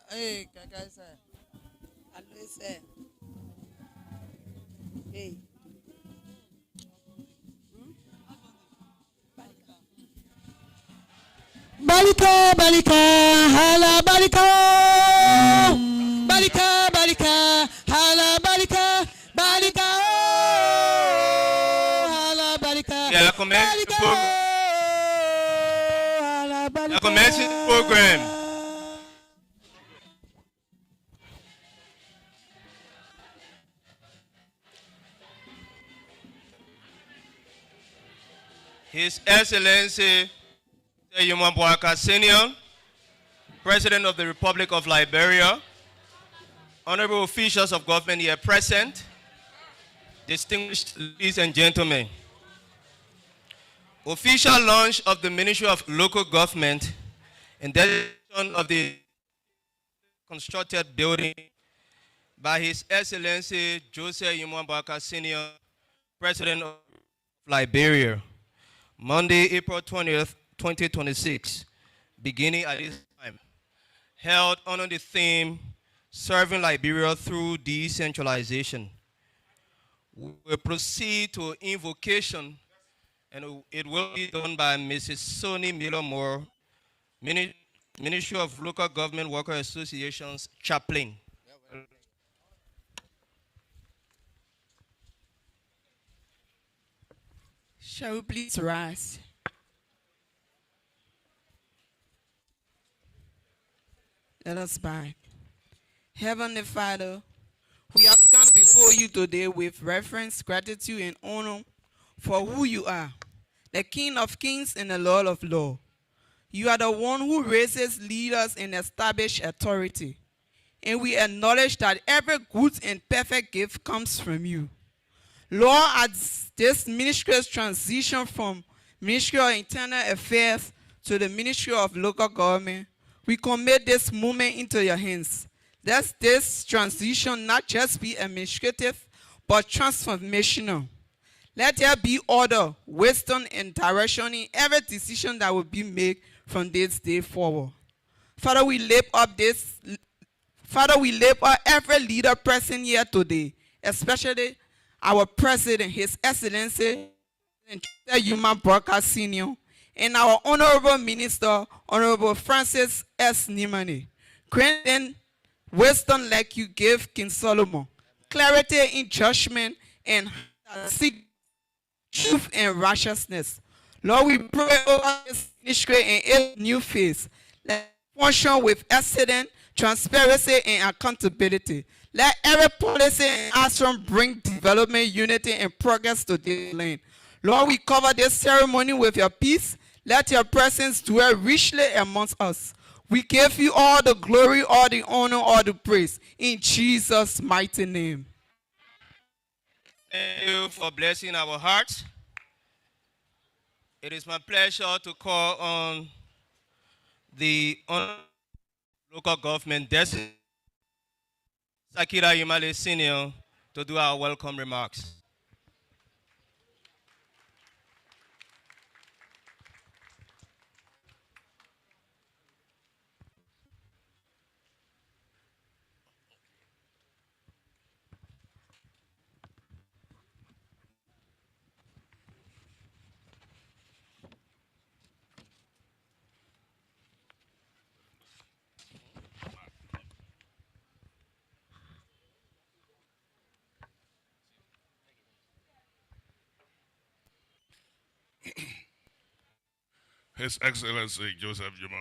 Hey, guys. Hello, sir. Hey. Balika, balika, hala balika. Balika, balika, hala balika. Balika, hala balika. Yeah, commence the program. Hala balika. Commencing the program. His Excellency Boakai Senior, President of the Republic of Liberia, honorable officials of government here present, distinguished ladies and gentlemen. Official launch of the Ministry of Local Government and dedication of the constructed building by His Excellency Joseph Boakai Senior, President of Liberia, Monday, April 20th, 2026, beginning at this time, held under the theme, Serving Liberia Through Decentralization. We will proceed to invocation, and it will be done by Mrs. Sonny Miller-Moore, Ministry of Local Government Worker Association's chaplain. Shall we please rise? Let us bow. Heavenly Father, we have come before you today with reverence, gratitude, and honor for who you are, the King of Kings and the Lord of Lords. You are the one who raises leaders and establishes authority. And we acknowledge that every good and perfect gift comes from you. Lord, as this ministry's transition from Ministry of Internal Affairs to the Ministry of Local Government, we commit this moment into your hands. Let this transition not just be administrative, but transformational. Let there be order, wisdom, and direction in every decision that will be made from this day forward. Father, we lift up every leader present here today, especially our President, His Excellency, Boakai Senior, and our Honorable Minister, Honorable Francis S. Nimani. Grant them wisdom like you gave King Solomon, clarity in judgment, and seek truth and righteousness. Lord, we pray over this ministry and its new phase. Let it function with excellence, transparency, and accountability. Let every policy and action bring development, unity, and progress to this land. Lord, we cover this ceremony with your peace. Let your presence dwell richly amongst us. We give you all the glory, all the honor, all the praise. In Jesus' mighty name. Thank you for blessing our hearts. It is my pleasure to call on the local government desk, Sakira Imale Senior, to do our welcome remarks. His Excellency Joseph Juma,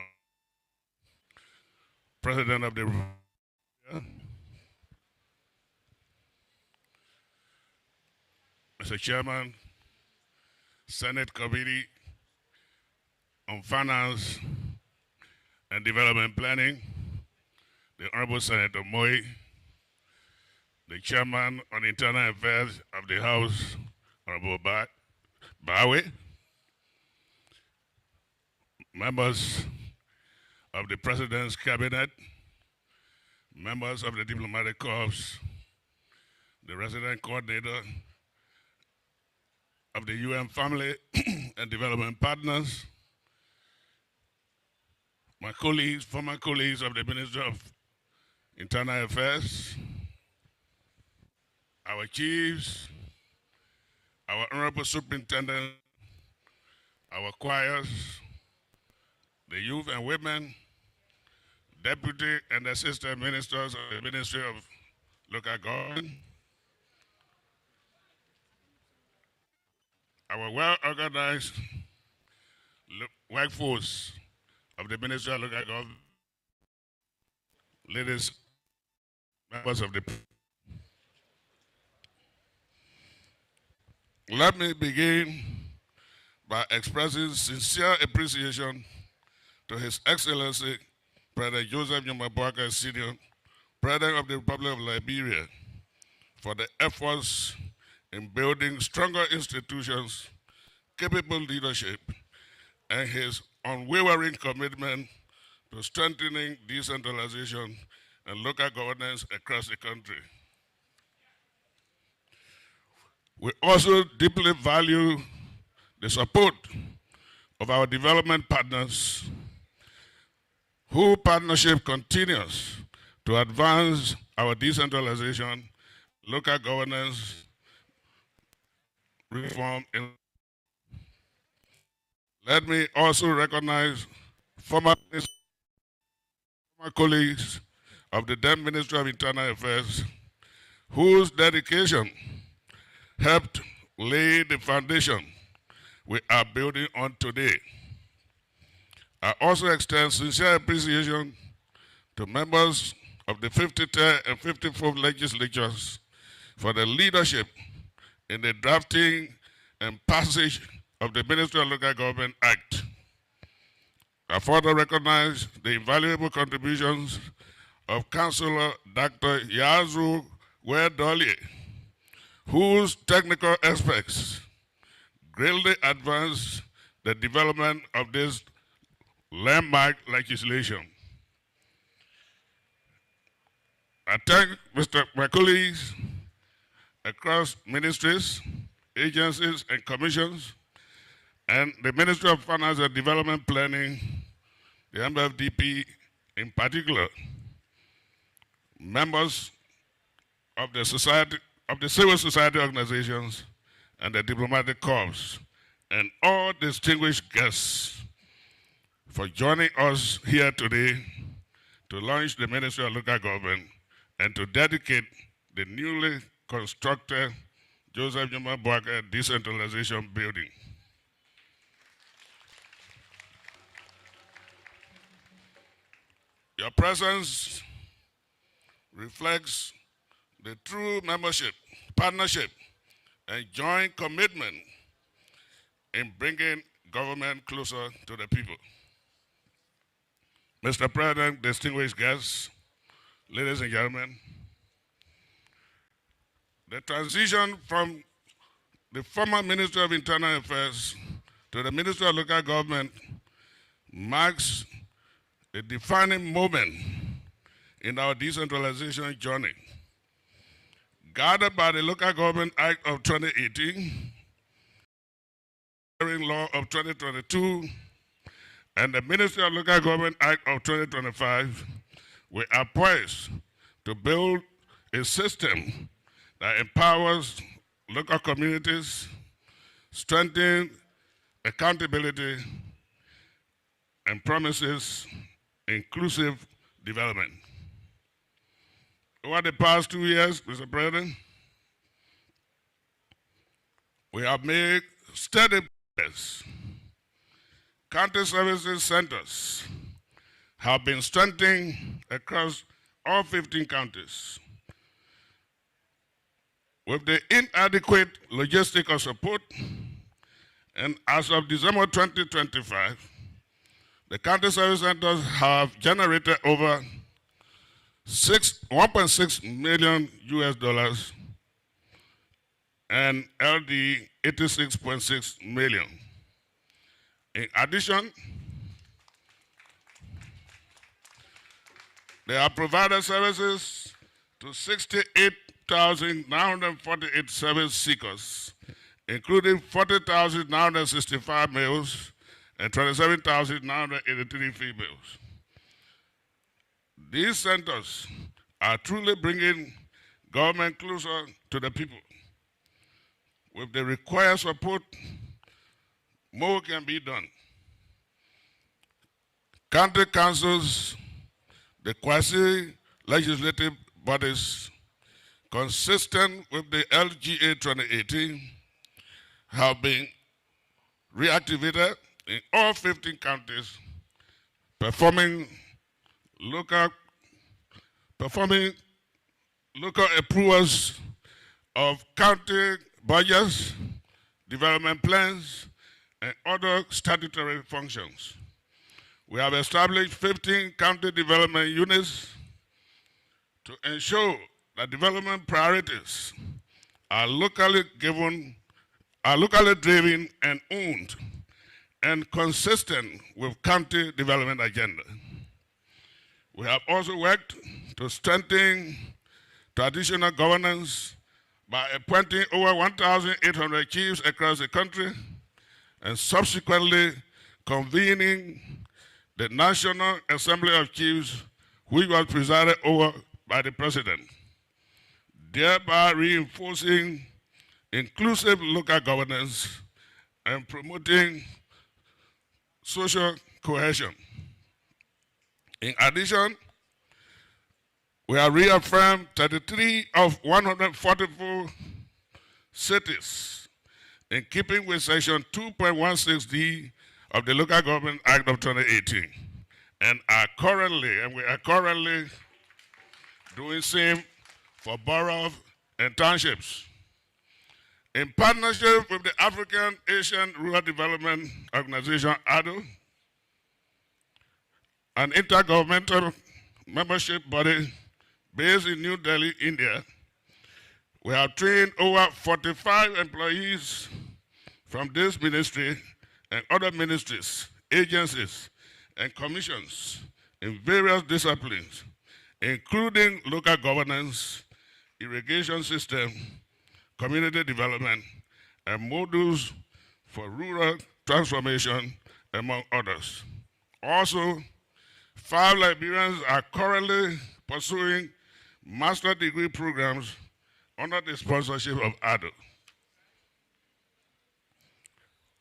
President of the Mr. Chairman, Senate Committee on Finance and Development Planning, the Honorable Senator Moy, the Chairman on Internal Affairs of the House, Honorable Bawe, members of the President's Cabinet, members of the Diplomatic Corps, the Resident Coordinator of the UN Family and Development Partners, my colleagues, former colleagues of the Ministry of Internal Affairs, our chiefs, our honorable superintendent, our choirs, the youth and women, deputy and assistant ministers of the Ministry of Local Government, our well-organized workforce of the Ministry of Local Government, ladies, members of the. Let me begin by expressing sincere appreciation to His Excellency President Joseph Nyuma Boakai Sr., President of the Republic of Liberia, for the efforts in building stronger institutions, capable leadership, and his unwavering commitment to strengthening decentralization and local governance across the country. We also deeply value the support of our development partners, whose partnership continues to advance our decentralization, local governance, reform. Let me also recognize former colleagues of the then Ministry of Internal Affairs, whose dedication helped lay the foundation we are building on today. I also extend sincere appreciation to members of the 53rd and 54th legislatures for their leadership in the drafting and passage of the Ministerial Local Government Act. I further recognize the invaluable contributions of Councillor Dr. Yazu Wedoli, whose technical aspects greatly advanced the development of this landmark legislation. I thank my colleagues across ministries, agencies, and commissions, and the Ministry of Finance and Development Planning, the MFDP in particular, members of the civil society organizations and the diplomatic corps, and all distinguished guests for joining us here today to launch the Ministry of Local Government and to dedicate the newly constructed Joseph Nyuma Boakai Decentralization Building. Your presence reflects the true membership, partnership, and joint commitment in bringing government closer to the people. Mr. President, distinguished guests, ladies and gentlemen, the transition from the former Ministry of Internal Affairs to the Ministry of Local Government marks a defining moment in our decentralization journey. Guided by the Local Government Act of 2018, Law of 2022, and the Ministerial Local Government Act of 2025, we are poised to build a system that empowers local communities, strengthens accountability, and promises inclusive development. Over the past 2 years, Mr. President, we have made steady progress. County services centers have been strengthened across all 15 counties. With the inadequate logistical support, and as of December 2025, the county service centers have generated over $1.6 million US and LD 86.6 million. In addition, they have provided services to 68,948 service seekers, including 40,965 males and 27,983 females. These centers are truly bringing government closer to the people. With the required support, more can be done. County councils, the quasi-legislative bodies, consistent with the LGA 2018, have been reactivated in all 15 counties, performing local approvals of county budgets, development plans, and other statutory functions. We have established 15 county development units to ensure that development priorities are locally driven and owned and consistent with county development agenda. We have also worked to strengthen traditional governance by appointing over 1,800 chiefs across the country and subsequently convening the National Assembly of Chiefs, which was presided over by the President, thereby reinforcing inclusive local governance and promoting social cohesion. In addition, we have reaffirmed 33 of 144 cities in keeping with Section 2.16D of the Local Government Act of 2018, and we are currently doing same for boroughs and townships. In partnership with the African Asian Rural Development Organization, ADO, an intergovernmental membership body based in New Delhi, India, we have trained over 45 employees from this ministry and other ministries, agencies, and commissions in various disciplines, including local governance, irrigation system, community development, and modules for rural transformation, among others. Also, 5 Liberians are currently pursuing master degree programs under the sponsorship of ADO.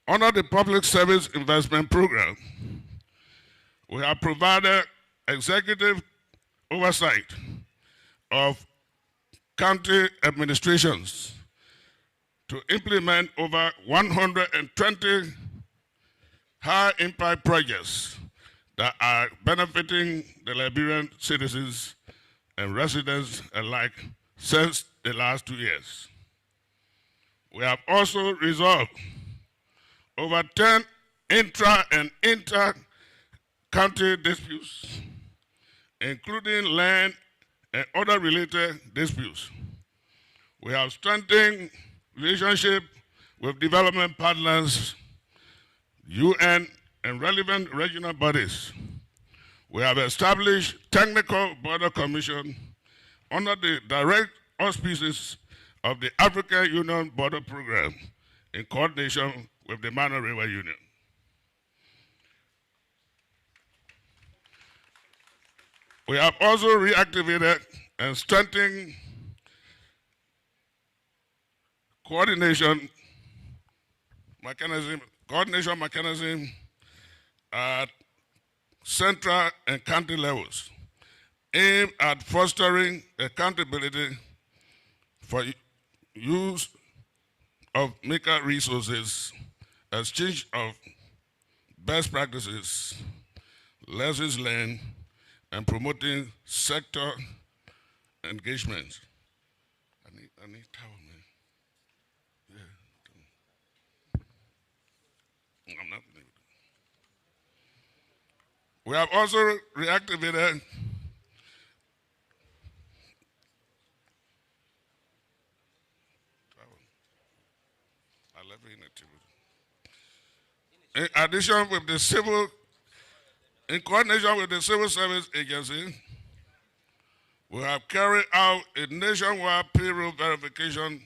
Under the Public Service Investment Program, we have provided executive oversight of county administrations to implement over 120 high-impact projects that are benefiting the Liberian citizens and residents alike since the last 2 years. We have also resolved over 10 intra and inter-county disputes, including land and other related disputes. We have strengthened relationship with development partners, UN, and relevant regional bodies. We have established Technical Border Commission under the direct auspices of the African Union Border Program in coordination with the Mano River Union. We have also reactivated and strengthened coordination mechanism at central and county levels, aimed at fostering accountability for use of maker resources, exchange of best practices, lessons learned, and promoting sector engagement. I need towel, man. Yeah. I'm not able to. We have also reactivated in addition with the in coordination with the Civil Service Agency, we have carried out a nationwide payroll verification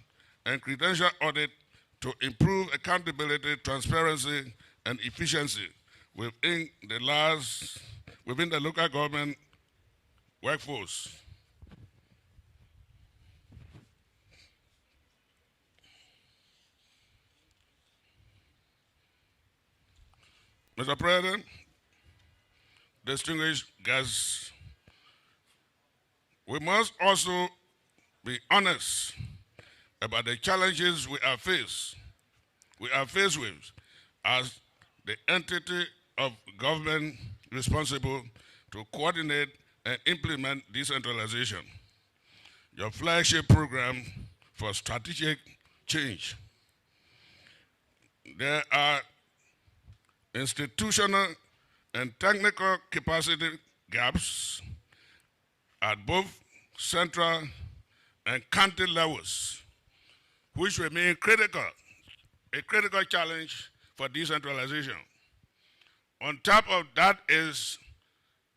and credential audit to improve accountability, transparency, and efficiency within the local government workforce. Mr. President, distinguished guests, we must also be honest about the challenges we are faced with as the entity of government responsible to coordinate and implement decentralization, your flagship program for strategic change. There are institutional and technical capacity gaps at both central and county levels, which remain a critical challenge for decentralization. On top of that is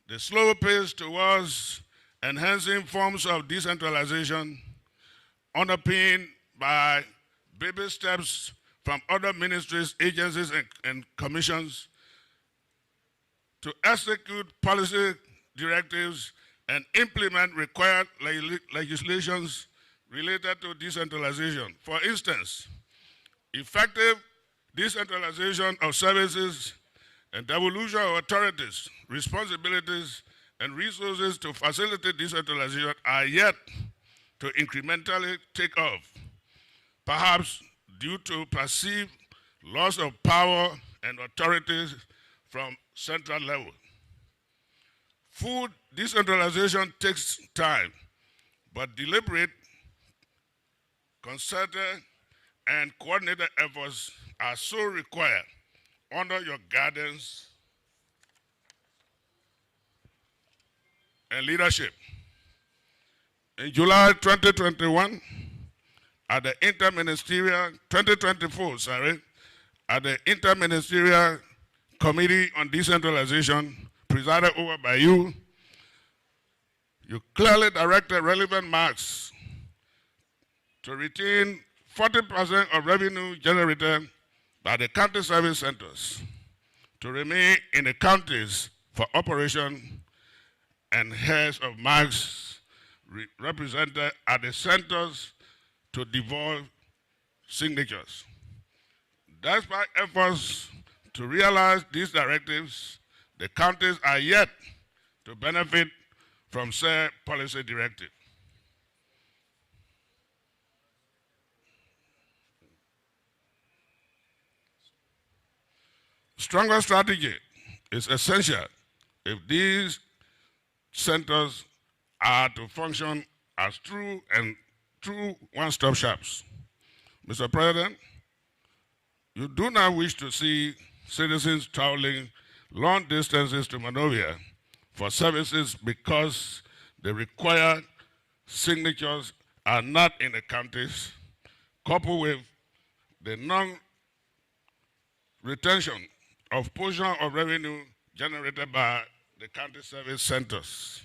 the slow pace towards enhancing forms of decentralization, underpinned by baby steps from other ministries, agencies, and commissions to execute policy directives and implement required legislations related to decentralization. For instance, effective decentralization of services and devolution of authorities, responsibilities, and resources to facilitate decentralization are yet to incrementally take off, perhaps due to perceived loss of power and authorities from central level. Full decentralization takes time, but deliberate, concerted, and coordinated efforts are so required under your guidance and leadership. In July 2021, at the Interministerial, 2024, sorry, at the Interministerial Committee on Decentralization, presided over by you, you clearly directed relevant marks to retain 40% of revenue generated by the county service centers to remain in the counties for operation, and heads of marks represented at the centers to devolve signatures. Despite efforts to realize these directives, the counties are yet to benefit from said policy directive. Stronger strategy is essential if these centers are to function as true one-stop shops. Mr. President, you do not wish to see citizens traveling long distances to Monrovia for services because the required signatures are not in the counties, coupled with the non-retention of portion of revenue generated by the county service centers.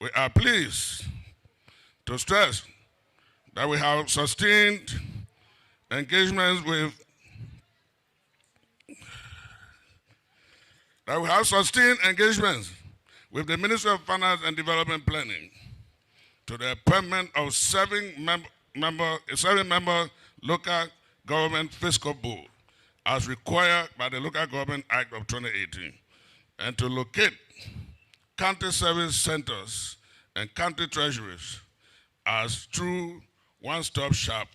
We are pleased to stress that we have sustained engagements with the Ministry of Finance and Development Planning to the appointment of a seven-member local government fiscal board as required by the Local Government Act of 2018, and to locate county service centers and county treasuries as true one-stop shop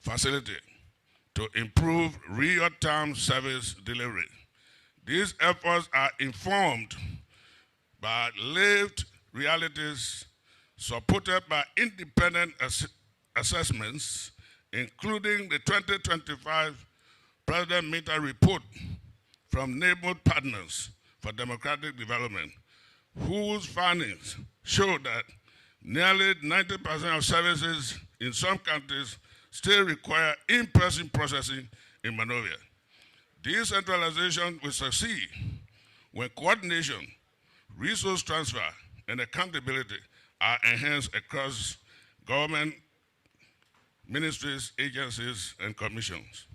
facility to improve real-time service delivery. These efforts are informed by lived realities supported by independent assessments, including the 2025 President Meta report from Neighborhood Partners for Democratic Development, whose findings show that nearly 90% of services in some countries still require in-person processing in Monrovia. Decentralization will succeed when coordination, resource transfer, and accountability are enhanced across government ministries, agencies, and commissions.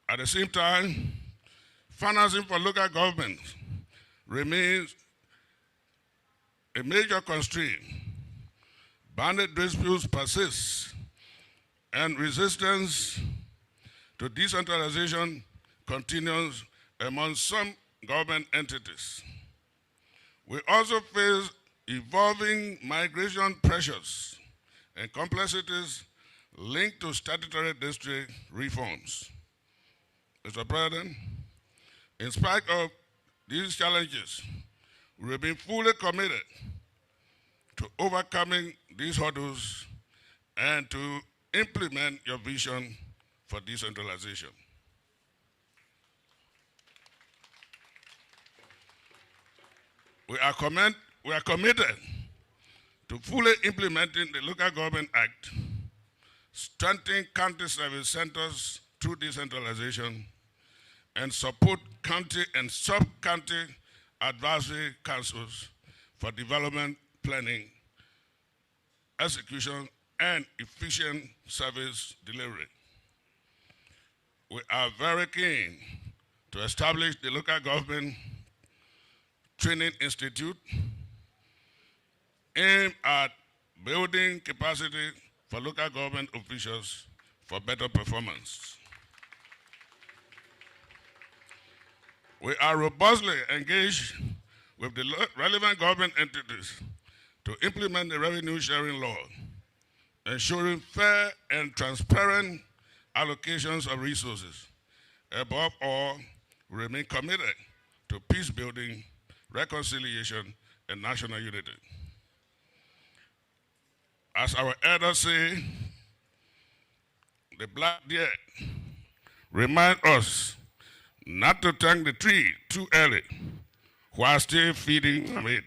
At the same time, financing for local governments remains a major constraint. Boundary disputes persist, and resistance to decentralization continues among some government entities. We also face evolving migration pressures and complexities linked to statutory district reforms. Mr. President, in spite of these challenges, we have been fully committed to overcoming these hurdles and to implement your vision for decentralization. We are committed to fully implementing the Local Government Act, strengthening county service centers through decentralization, and support county and sub-county advisory councils for development planning, execution, and efficient service delivery. We are very keen to establish the Local Government Training Institute aimed at building capacity for local government officials for better performance. We are robustly engaged with the relevant government entities to implement the revenue sharing law, ensuring fair and transparent allocations of resources. Above all, we remain committed to peace building, reconciliation, and national unity. As our elders say, the black deer remind us not to thank the tree too early while still feeding from it.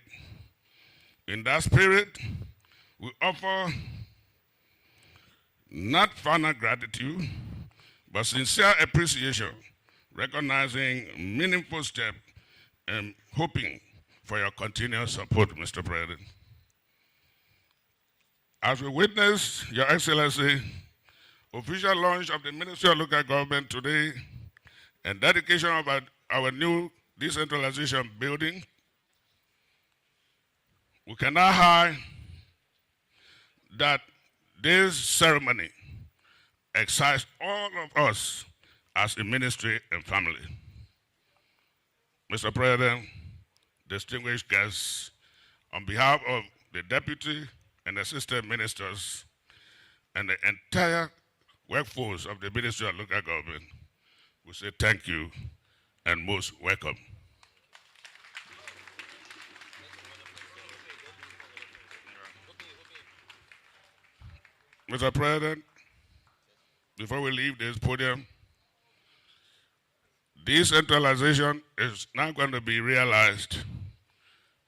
In that spirit, we offer not final gratitude, but sincere appreciation, recognizing meaningful steps and hoping for your continued support, Mr. President. As we witness Your Excellency official launch of the Ministerial Local Government today and dedication of our new decentralization building, we cannot hide that this ceremony excites all of us as a ministry and family. Mr. President, distinguished guests, on behalf of the Deputy and Assistant Ministers and the entire workforce of the Ministry of Local Government, we say thank you and most welcome. Mr. President, before we leave this podium, decentralization is not going to be realized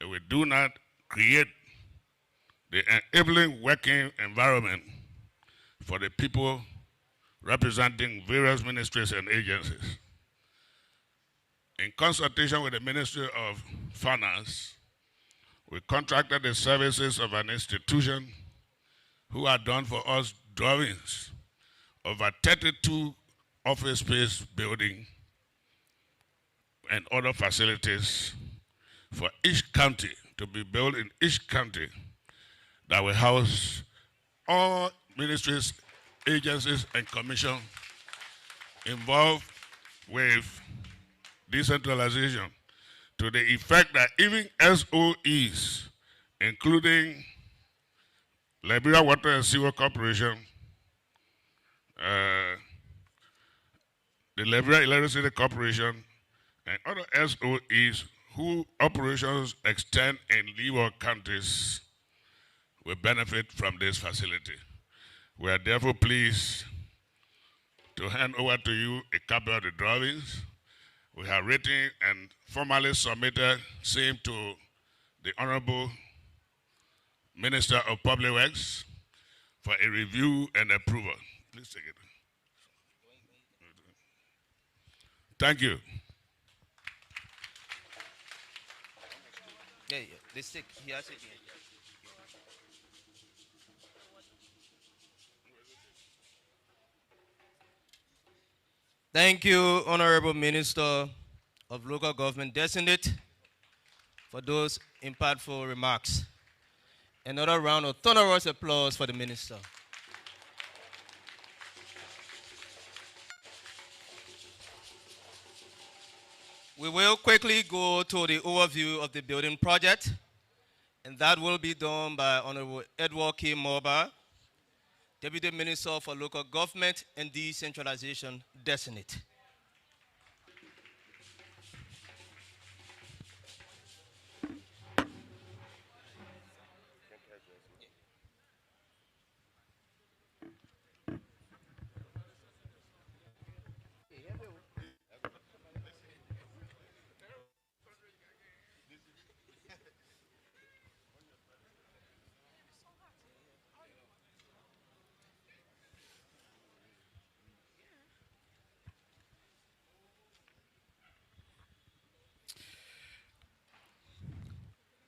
if we do not create the enabling working environment for the people representing various ministries and agencies. In consultation with the Ministry of Finance, we contracted the services of an institution who had done for us drawings of a 32 office space building and other facilities for each county, to be built in each county, that will house all ministries, agencies, and commission involved with decentralization, to the effect that even SOEs, including Liberia Water and Sewer Corporation, the Liberia Electricity Corporation, and other SOEs whose operations extend in leeward counties will benefit from this facility. We are therefore pleased to hand over to you a copy of the drawings. We have written and formally submitted same to the Honorable Minister of Public Works for a review and approval. Please take it. Thank you. Yeah, the stick, he has it here. Thank you, Honorable Minister of Local Government Designate, for those impactful remarks. Another round of thunderous applause for the Minister. We will quickly go to the overview of the building project, and that will be done by Honorable Edward K. Morba, Deputy Minister for Local Government and Decentralization Designate.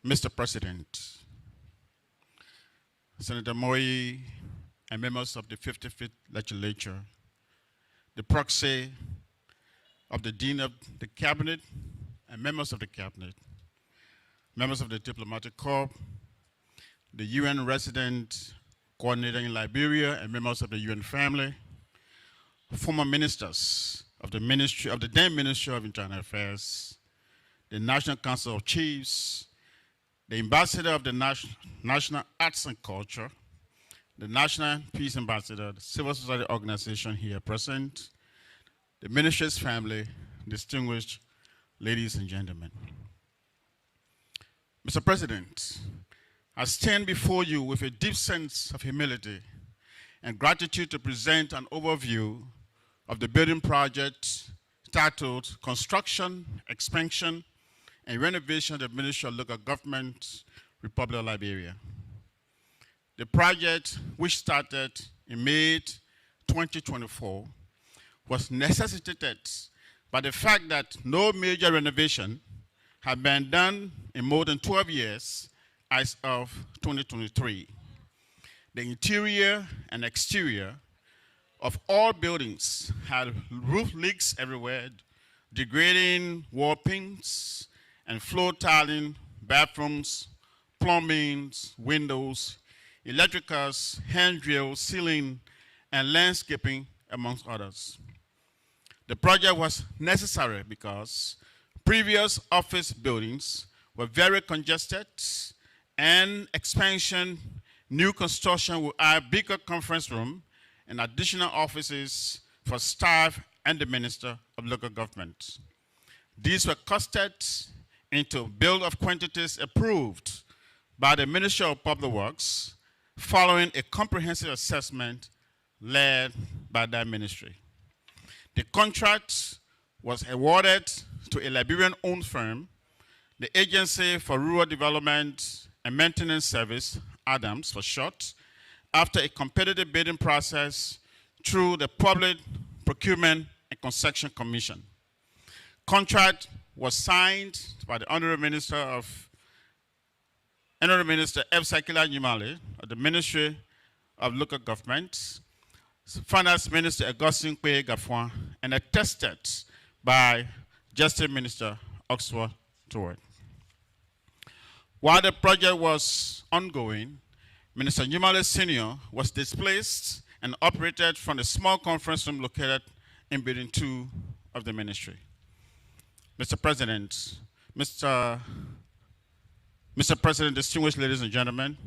Mr. President, Senator Moyi and members of the 55th Legislature, the proxy of the Dean of the Cabinet and members of the Cabinet, members of the Diplomatic Corps, the UN Resident Coordinator in Liberia and members of the UN family, former ministers of the then Ministry of Internal Affairs, the National Council of Chiefs, the Ambassador of the National Arts and Culture, the National Peace Ambassador, the civil society organization here present, the Minister's family, distinguished ladies and gentlemen. Mr. President, I stand before you with a deep sense of humility and gratitude to present an overview of the building project titled Construction, Expansion, and Renovation of the Ministerial Local Government, Republic of Liberia. The project, which started in May 2024, was necessitated by the fact that no major renovation had been done in more than 12 years as of 2023. The interior and exterior of all buildings had roof leaks everywhere, degrading wall paints and floor tiling, bathrooms, plumbing, windows, electricals, handrails, ceiling, and landscaping, amongst others. The project was necessary because previous office buildings were very congested, and expansion, new construction will add bigger conference room and additional offices for staff and the Minister of Local Government. These were costed into bill of quantities approved by the Ministry of Public Works following a comprehensive assessment led by that ministry. The contract was awarded to a Liberian-owned firm, the Agency for Rural Development and Maintenance Service, ADAMS for short, after a competitive bidding process through the Public Procurement and Concession Commission. Contract was signed by the Honorable Minister F. Sakila Nyumale of the Ministry of Local Government, Finance Minister Augustine Kwe Gafwan, and attested by Justice Minister Oxford Toward. While the project was ongoing, Minister Nyumale Sr. was displaced and operated from the small conference room located in Building 2 of the ministry. Mr. President, Mr. President, distinguished ladies and gentlemen,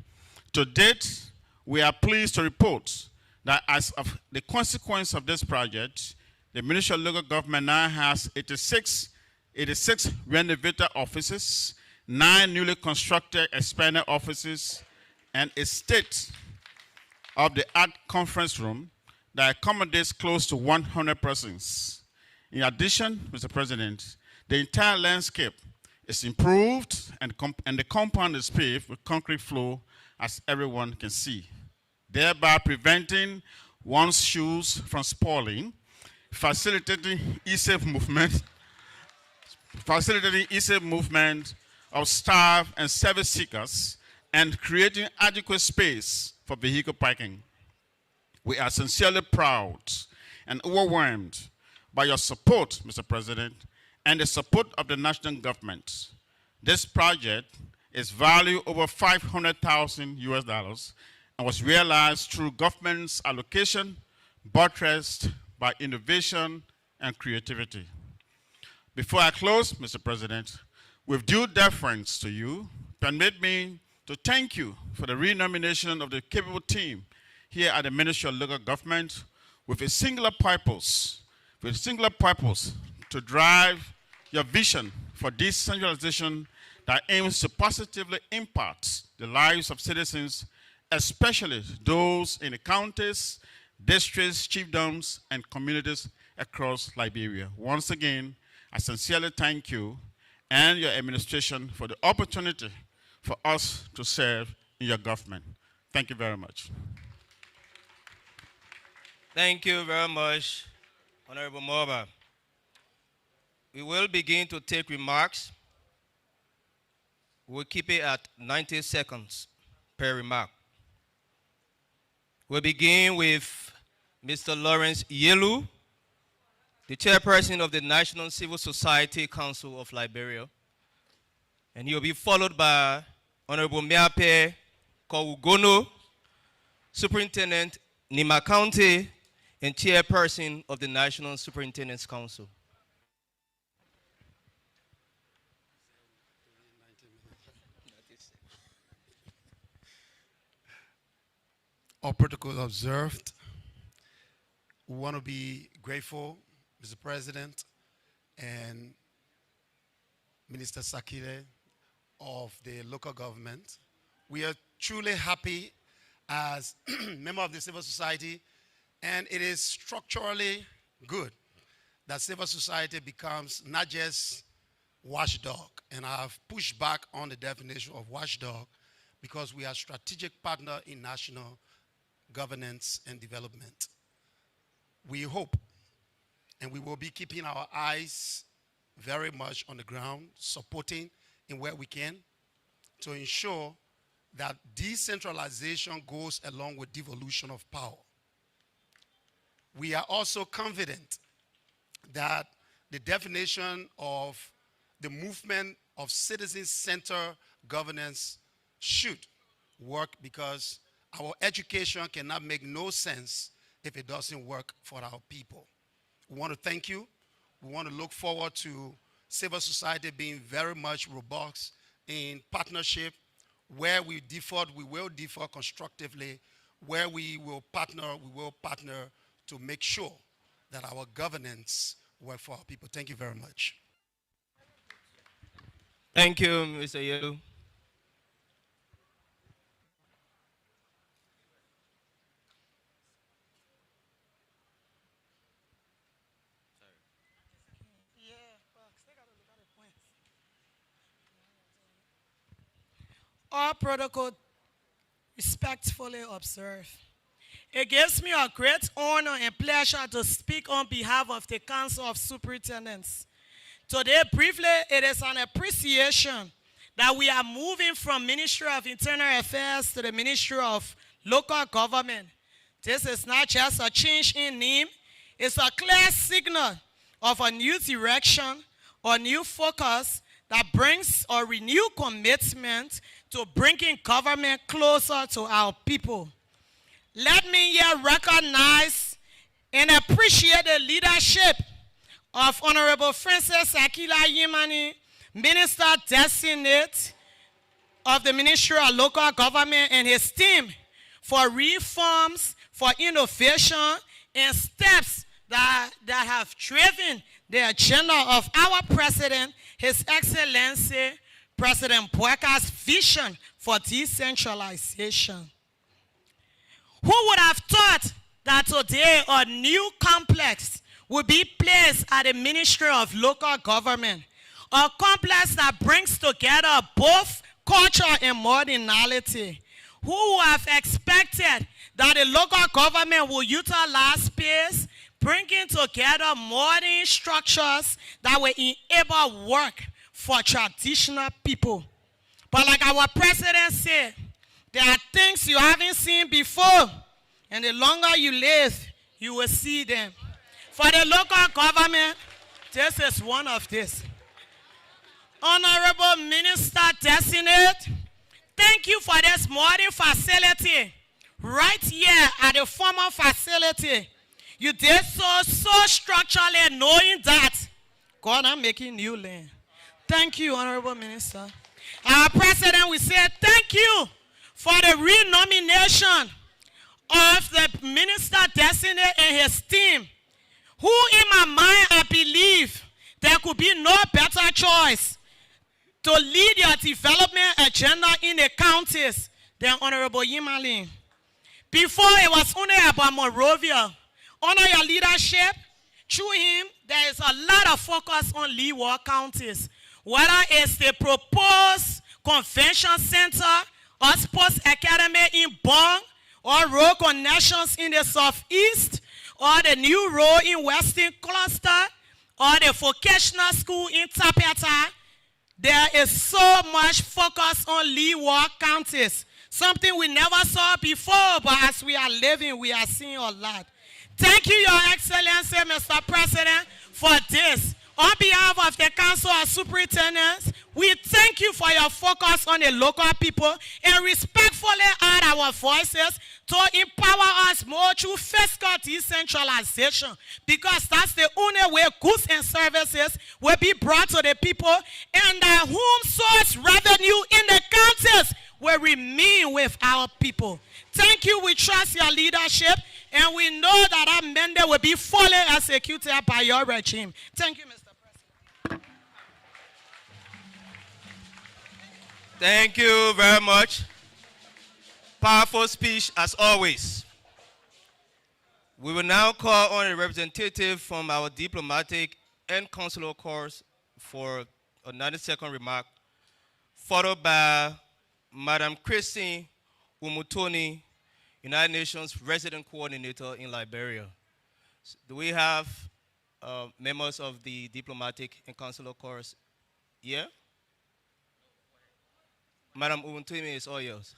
to date, we are pleased to report that as of the consequence of this project, the Ministerial Local Government now has 86 renovated offices, 9 newly constructed expanded offices, and a state-of-the-art conference room that accommodates close to 100 persons. In addition, Mr. President, the entire landscape is improved and the compound is paved with concrete floor, as everyone can see, thereby preventing one's shoes from spoiling, facilitating easy movement of staff and service seekers, and creating adequate space for vehicle parking. We are sincerely proud and overwhelmed by your support, Mr. President, and the support of the national government. This project is valued over $500,000 US and was realized through government's allocation, buttressed by innovation and creativity. Before I close, Mr. President, with due deference to you, permit me to thank you for the renomination of the capable team here at the Ministry of Local Government with a singular purpose, to drive your vision for decentralization that aims to positively impact the lives of citizens, especially those in the counties, districts, chiefdoms, and communities across Liberia. Once again, I sincerely thank you and your administration for the opportunity for us to serve in your government. Thank you very much. Thank you very much, Honorable Moba. We will begin to take remarks. We'll keep it at 90 seconds per remark. We'll begin with Mr. Lawrence Yelu, the chairperson of the National Civil Society Council of Liberia. And he will be followed by Honorable Miape Kowugono, Superintendent Nima County, and chairperson of the National Superintendents Council. All protocol observed. We want to be grateful, Mr. President and Minister Sakile of the local government. We are truly happy as member of the civil society, and it is structurally good that civil society becomes not just watchdog, and I've pushed back on the definition of watchdog because we are strategic partner in national governance and development. We hope, and we will be keeping our eyes very much on the ground, supporting in where we can to ensure that decentralization goes along with devolution of power. We are also confident that the definition of the movement of citizen-centered governance should work, because our education cannot make no sense if it doesn't work for our people. We want to thank you. We want to look forward to civil society being very much robust in partnership. Where we differed, we will differ constructively. Where we will partner to make sure that our governance works for our people. Thank you very much. Thank you, Mr. Yelu. All protocol respectfully observed. It gives me a great honor and pleasure to speak on behalf of the Council of Superintendents. Today, briefly, it is an appreciation that we are moving from Ministry of Internal Affairs to the Ministry of Local Government. This is not just a change in name, it's a clear signal of a new direction or new focus that brings a renewed commitment to bringing government closer to our people. Let me here recognize and appreciate the leadership of Honorable Francis Akila Yimani, Minister Designate of the Ministerial Local Government, and his team for reforms, for innovation, and steps that have driven the agenda of our President, His Excellency, President Boakai's vision for decentralization. Who would have thought that today a new complex would be placed at the Ministry of Local Government, a complex that brings together both culture and modernity? Who would have expected that the local government will utilize space, bringing together modern structures that will enable work for traditional people? But like our president said, there are things you haven't seen before, and the longer you live, you will see them. For the local government, this is one of this. Honorable Minister Designate, thank you for this modern facility right here at the former facility. You did so structurally, knowing that God, I'm making new land. Thank you, Honorable Minister. Our President, we say thank you for the renomination of the Minister Destiny and his team, who in my mind I believe there could be no better choice to lead your development agenda in the counties than Honorable Yimalin. Before it was only about Monrovia. Under your leadership, through him, there is a lot of focus on leeward counties. Whether it's the proposed convention center or sports academy in Bong, or road connections in the southeast, or the new road in Western Cluster, or the vocational school in Tapeta, there is so much focus on leeward counties. Something we never saw before, but as we are living, we are seeing a lot. Thank you, Your Excellency, Mr. President, for this. On behalf of the Council of Superintendents, we thank you for your focus on the local people and respectfully add our voices to empower us more through fiscal decentralization, because that's the only way goods and services will be brought to the people, and the home source revenue in the counties will remain with our people. Thank you. We trust your leadership, and we know that our mandate will be fully executed by your regime. Thank you, Mr. President. Thank you very much. Powerful speech as always. We will now call on a representative from our diplomatic and consular corps for a 90-second remark, followed by Madam Christine Umutoni, United Nations Resident Coordinator in Liberia. Do we have members of the diplomatic and consular corps here? Madam Umutoni, is all yours.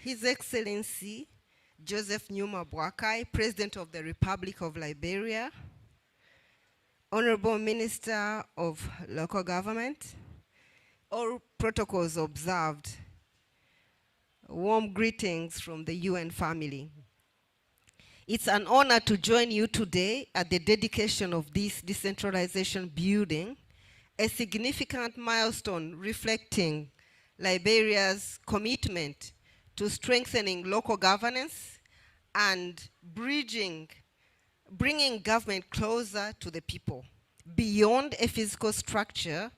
His Excellency Joseph Numa Boakai, President of the Republic of Liberia, Honorable Minister of Local Government, all protocols observed. Warm greetings from the UN family. It's an honor to join you today at the dedication of this decentralization building, a significant milestone reflecting Liberia's commitment to strengthening local governance and bringing government closer to the people. Beyond a physical structure,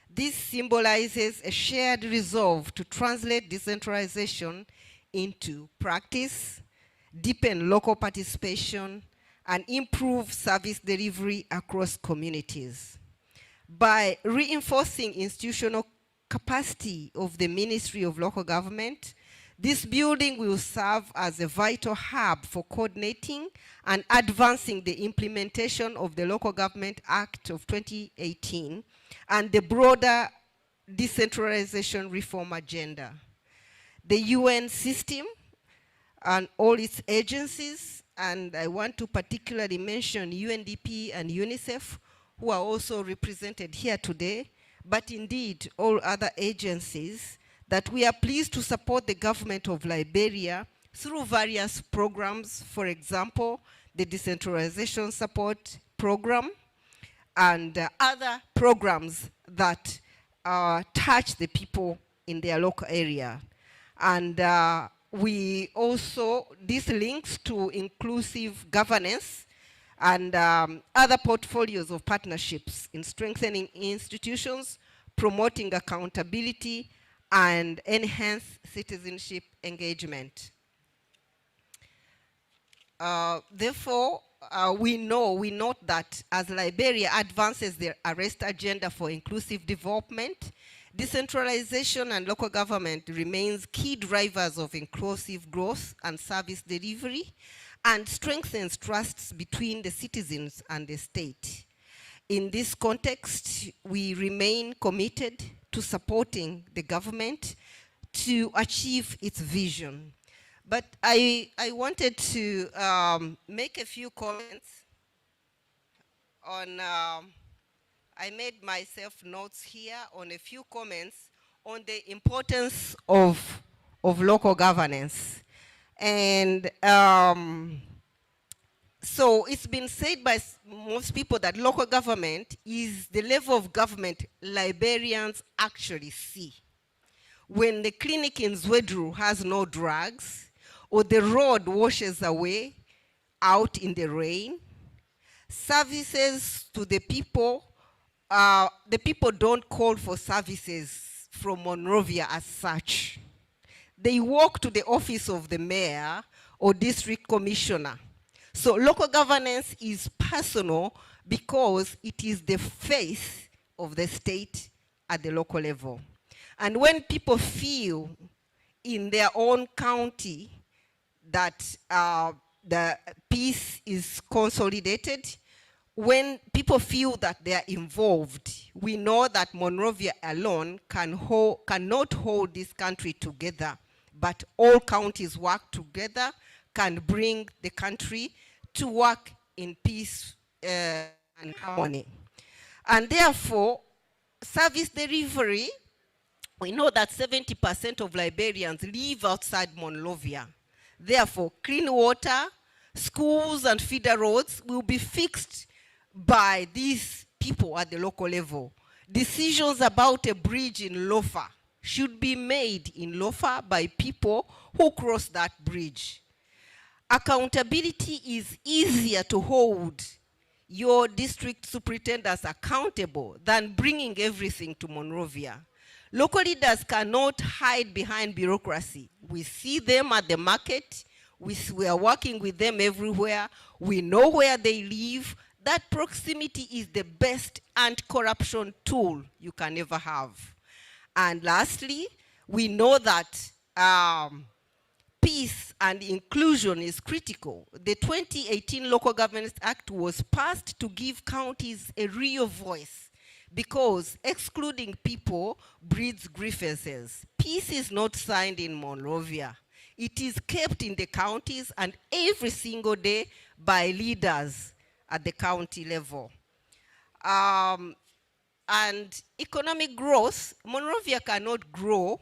this symbolizes a shared resolve to translate decentralization into practice, deepen local participation, and improve service delivery across communities. By reinforcing institutional capacity of the Ministry of Local Government, this building will serve as a vital hub for coordinating and advancing the implementation of the Local Government Act of 2018 and the broader decentralization reform agenda. The UN system and all its agencies, and I want to particularly mention UNDP and UNICEF, who are also represented here today, but indeed all other agencies, that we are pleased to support the government of Liberia through various programs, for example, the Decentralization Support Program and other programs that touch the people in their local area. And we also, this links to inclusive governance and other portfolios of partnerships in strengthening institutions, promoting accountability, and enhance citizenship engagement. Therefore, we note that as Liberia advances their arrest agenda for inclusive development, decentralization and local government remains key drivers of inclusive growth and service delivery, and strengthens trusts between the citizens and the state. In this context, we remain committed to supporting the government to achieve its vision. But I wanted to make a few comments on, I made myself notes here on a few comments on the importance of local governance. And so it's been said by most people that local government is the level of government Liberians actually see. When the clinic in Zwedru has no drugs, or the road washes away out in the rain, services to the people don't call for services from Monrovia as such. They walk to the office of the mayor or district commissioner. So local governance is personal because it is the face of the state at the local level. And when people feel in their own county that the peace is consolidated, when people feel that they are involved, we know that Monrovia alone cannot hold this country together, but all counties work together, can bring the country to work in peace and harmony. And therefore, service delivery, we know that 70% of Liberians live outside Monrovia. Therefore, clean water, schools and feeder roads will be fixed by these people at the local level. Decisions about a bridge in Lofa should be made in Lofa by people who cross that bridge. Accountability is easier to hold your district superintendents accountable than bringing everything to Monrovia. Local leaders cannot hide behind bureaucracy. We see them at the market. We are working with them everywhere. We know where they live. That proximity is the best anti-corruption tool you can ever have. And lastly, we know that peace and inclusion is critical. The 2018 Local Governance Act was passed to give counties a real voice because excluding people breeds grievances. Peace is not signed in Monrovia. It is kept in the counties and every single day by leaders at the county level. And economic growth, Monrovia cannot grow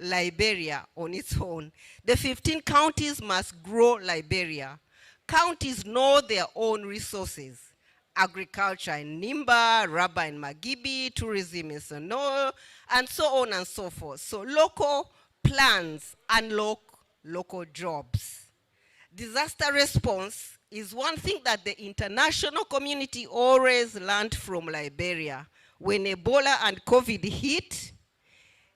Liberia on its own. The 15 counties must grow Liberia. Counties know their own resources. Agriculture in Nimba, rubber in Magibi, tourism in Sono, and so on and so forth. So local plans unlock local jobs. Disaster response is one thing that the international community always learned from Liberia. When Ebola and COVID hit,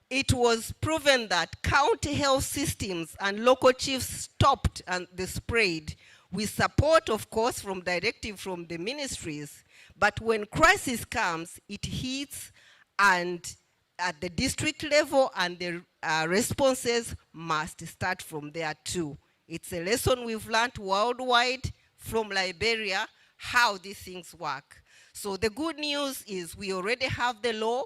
it was proven that county health systems and local chiefs stopped the spread with support, of course, from directive from the ministries. But when crisis comes, it hits and at the district level, and the responses must start from there too. It's a lesson we've learned worldwide from Liberia, how these things work. So the good news is we already have the law,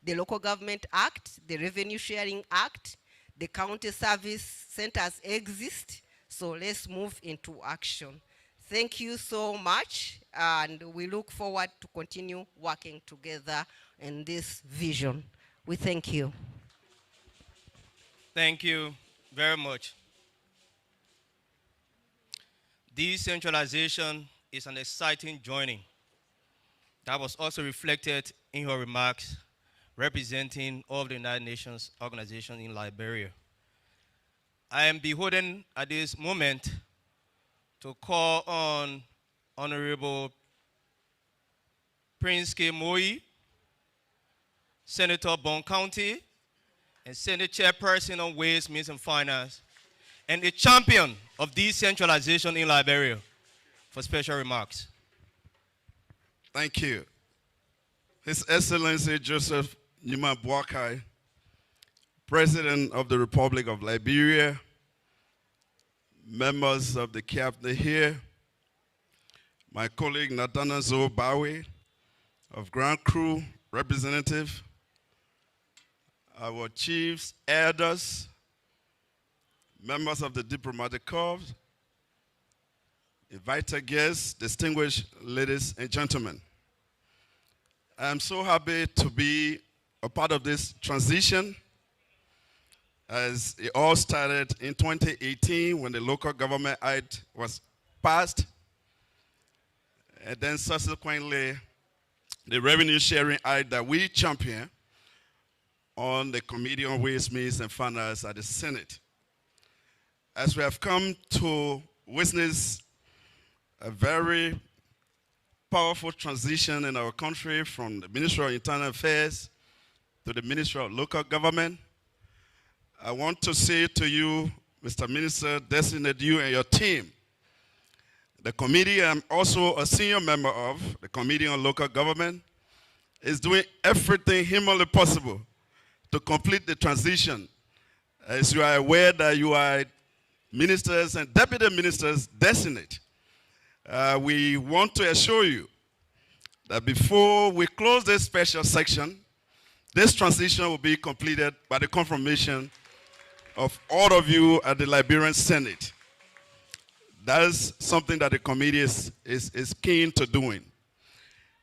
the Local Government Act, the Revenue Sharing Act, the county service centers exist, so let's move into action. Thank you so much, and we look forward to continue working together in this vision. We thank you. Thank you very much. Decentralization is an exciting journey. That was also reflected in your remarks representing all of the United Nations organizations in Liberia. I am beholden at this moment to call on Honorable Prince K. Moi, Senator Bon County, and Senate Chairperson on Ways, Means, and Finance, and a champion of decentralization in Liberia for special remarks. Thank you. His Excellency Joseph Numa Boakai, President of the Republic of Liberia, members of the cabinet here, my colleague Natana Zobawe, of Grand Crew representative, our chiefs, elders, members of the diplomatic corps, invited guests, distinguished ladies and gentlemen. I'm so happy to be a part of this transition, as it all started in 2018 when the Local Government Act was passed, and then subsequently the Revenue Sharing Act that we champion on the Committee on Ways, Means, and Finance at the Senate. As we have come to witness a very powerful transition in our country from the Ministry of Internal Affairs to the Ministry of Local Government, I want to say to you, Mr. Minister, designate you and your team. The committee I'm also a senior member of, the Committee on Local Government, is doing everything humanly possible to complete the transition. As you are aware that you are ministers and deputy ministers designate, we want to assure you that before we close this special section, this transition will be completed by the confirmation of all of you at the Liberian Senate. That is something that the committee is keen to doing.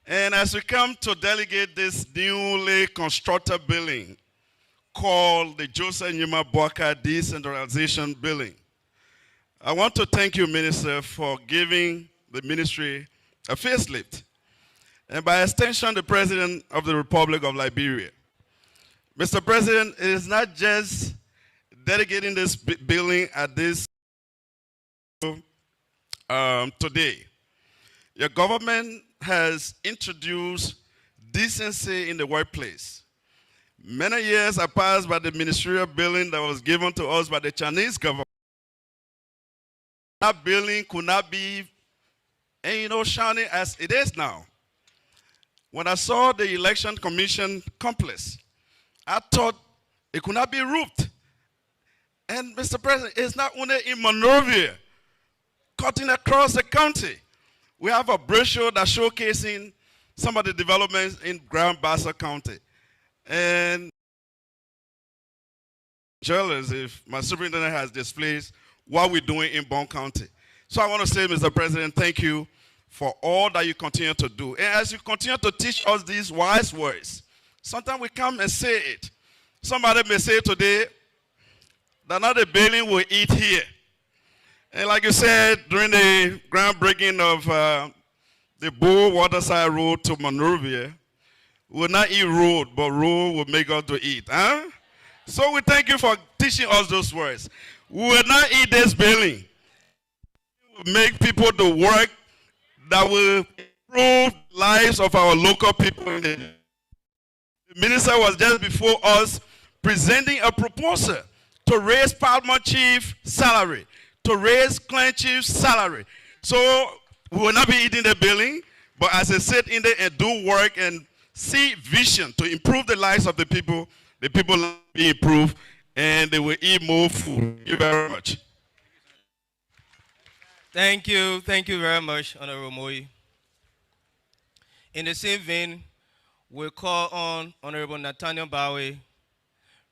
And as we come to delegate this newly constructed building called the Joseph Nyuma Boakai Decentralization Building, I want to thank you, Minister, for giving the ministry a facelift, and by extension, the President of the Republic of Liberia. Mr. President, it is not just dedicating this building at this today. Your government has introduced decency in the workplace. Many years have passed by the ministerial building that was given to us by the Chinese government. That building could not be, shining as it is now. When I saw the Election Commission complex, I thought it could not be roofed. And Mr. President, it's not only in Monrovia, cutting across the county. We have a brochure that's showcasing some of the developments in Grand Bassa County. And jealous if my superintendent has displayed what we're doing in Bond County. So I want to say, Mr. President, thank you for all that you continue to do. And as you continue to teach us these wise words, sometimes we come and say it. Somebody may say today that not the building will eat here. And like you said, during the groundbreaking of the Bull Waterside Road to Monrovia, we will not eat road, but road will make us to eat. Huh? So we thank you for teaching us those words. We will not eat this building. We will make people to work that will improve the lives of our local people. The minister was just before us presenting a proposal to raise Paramount Chief salary, to raise Clan Chief's salary. So we will not be eating the building, but as they sit in there and do work and see vision to improve the lives of the people will be improved and they will eat more food. Thank you very much. Thank you very much, Honorable Moi. In the same vein, we call on Honorable Nathaniel Bowie,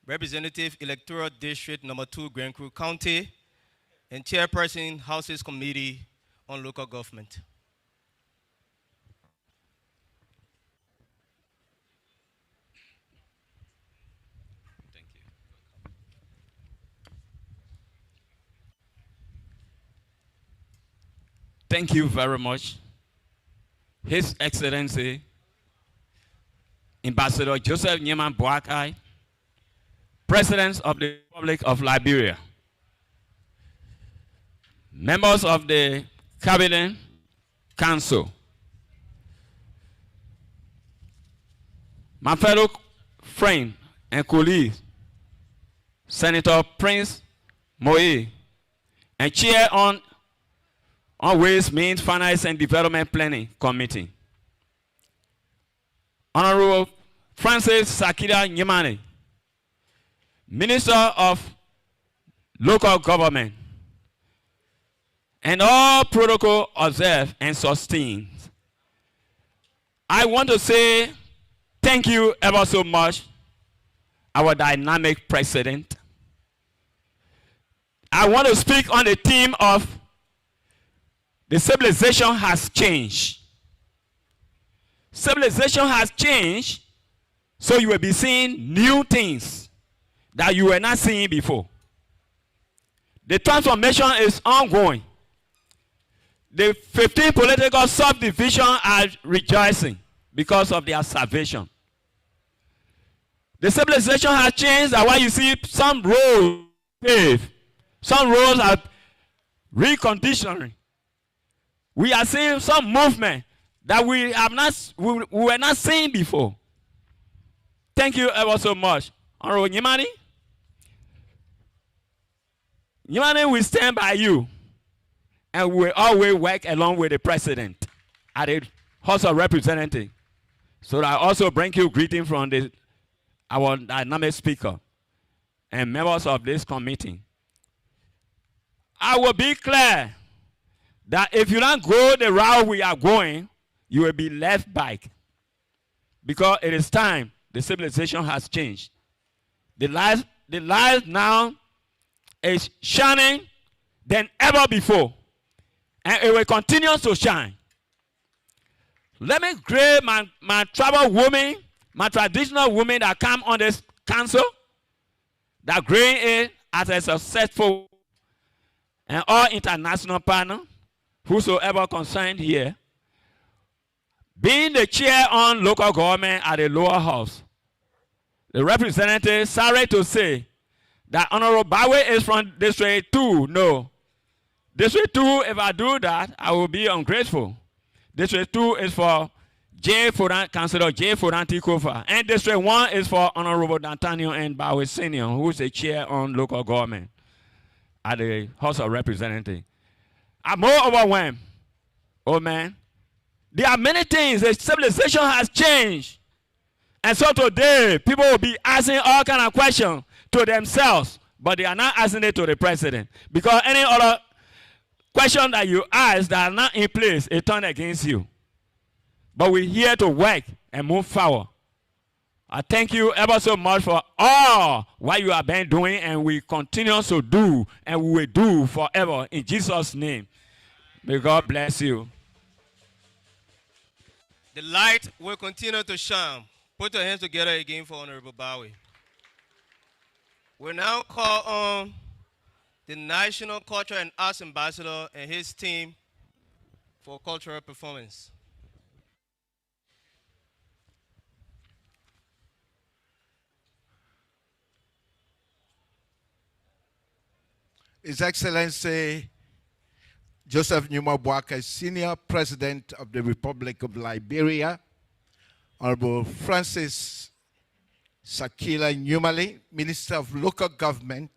Representative Electoral District Number 2, Grand Crew County, and Chairperson, Houses Committee on Local Government. Thank you. Thank you very much. His Excellency, Ambassador Joseph Nyuma Boakai, President of the Republic of Liberia, members of the Cabinet Council, my fellow friend and colleague, Senator Prince Moe, and Chair on Ways, Means, Finance, and Development Planning Committee, Honorable Francis Sakida Nyimane, Minister of Local Government, and all protocol observed and sustained. I want to say thank you ever so much, our dynamic president. I want to speak on the theme of the civilization has changed. Civilization has changed, so you will be seeing new things that you were not seeing before. The transformation is ongoing. The 15 political subdivisions are rejoicing because of their salvation. The civilization has changed. That's why you see some roads paved. Some roads are reconditioning. We are seeing some movement that we were not seeing before. Thank you ever so much. Honorable Nyimani. Nyimani will stand by you, and we will always work along with the president at the House of Representatives. So I also bring you greeting from our dynamic speaker and members of this committee. I will be clear that if you don't go the route we are going, you will be left back. Because it is time. The civilization has changed. The light now is shining than ever before. And it will continue to shine. Let me greet my tribal women, my traditional women that come on this council, that growing it as a successful and all international partners, whosoever concerned here, being the chair on local government at the lower house. The representative, sorry to say, that Honorable Bawe is from District 2. No. District 2, if I do that, I will be ungrateful. District 2 is for Councilor J. Foranti Kofa. And District 1 is for Honorable D'Antonio and Bawe Senior, who is the chair on local government at the House of Representatives. I'm more overwhelmed. Oh, man. There are many things. The civilization has changed. And so today, people will be asking all kinds of questions to themselves, but they are not asking it to the president. Because any other question that you ask that are not in place, it turns against you. But we're here to work and move forward. I thank you ever so much for all what you have been doing, and we continue to do, and we will do forever in Jesus' name. May God bless you. The light will continue to shine. Put your hands together again for Honorable Bowie. We now call on the National Culture and Arts Ambassador and his team for cultural performance. His Excellency Joseph Numa Boakai, Senior President of the Republic of Liberia, Honorable Francis Sakila Numali, Minister of Local Government,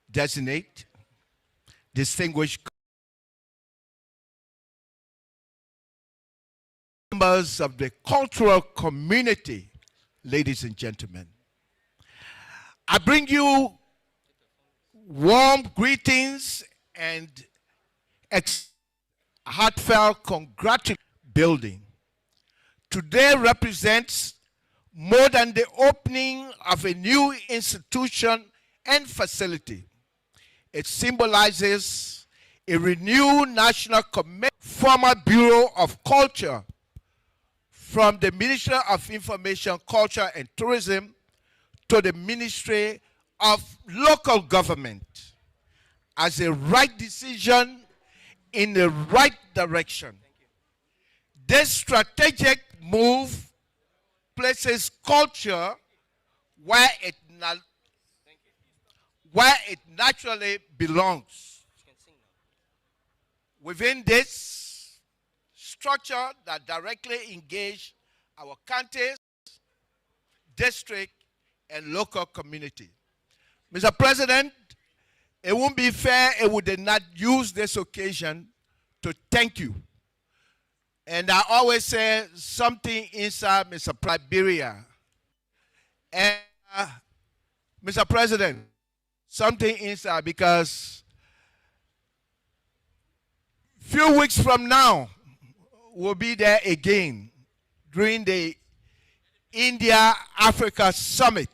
Designate, distinguished members of the cultural community, ladies and gentlemen. I bring you warm greetings and heartfelt congratulations. Building today represents more than the opening of a new institution and facility. It symbolizes a renewed national commitment, former Bureau of Culture from the Ministry of Information, Culture and Tourism to the Ministry of Local Government as a right decision in the right direction. This strategic move places culture where it naturally belongs. Within this structure that directly engage our counties, district, and local community. Mr. President, it won't be fair if we did not use this occasion to thank you. And I always say something inside Mr. Liberia. And Mr. President, something inside, because few weeks from now, we'll be there again during the India-Africa Summit.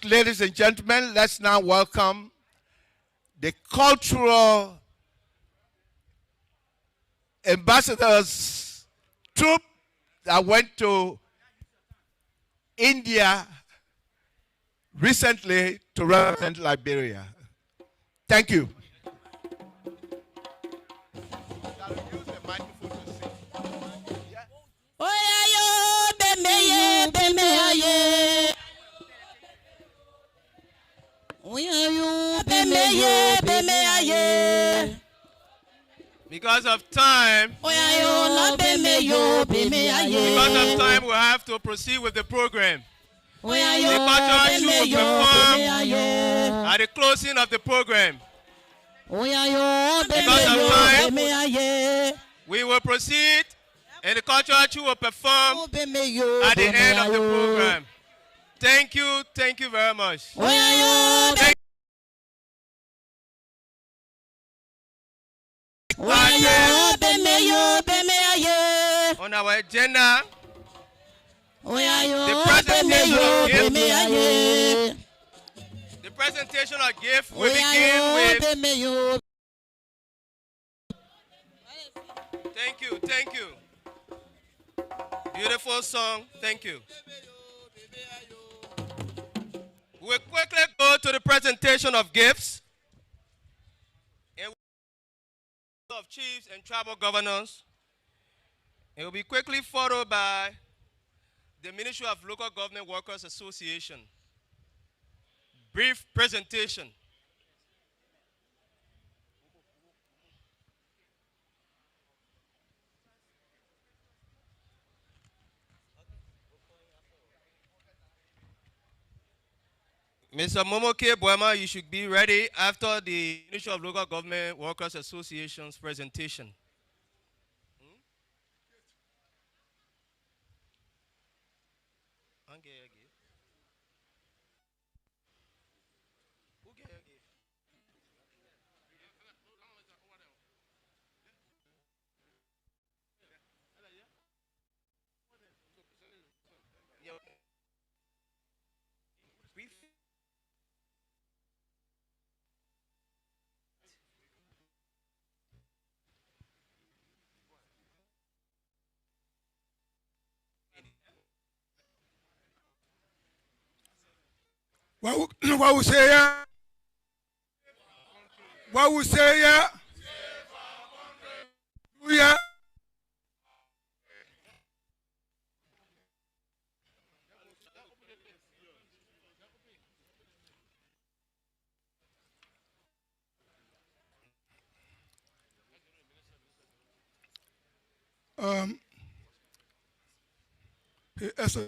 Ladies and gentlemen, let's now welcome the cultural ambassadors troop that went to India recently to represent Liberia. Thank you. Because of time, we have to proceed with the program. The cultural troupe will perform at the closing of the program. Because of time, we will proceed and the cultural troupe will perform at the end of the program. Thank you very much. On our agenda, the presentation of gift will begin with. Thank you. Beautiful song, thank you. We'll quickly go to the presentation of gifts and of chiefs and tribal governors. It will be quickly followed by the Ministry of Local Government Workers Association. Brief presentation. Mr. Momoke Boema, you should be ready after the Ministry of Local Government Workers Association's presentation. What we say ya? What we say ya? Yeah. As a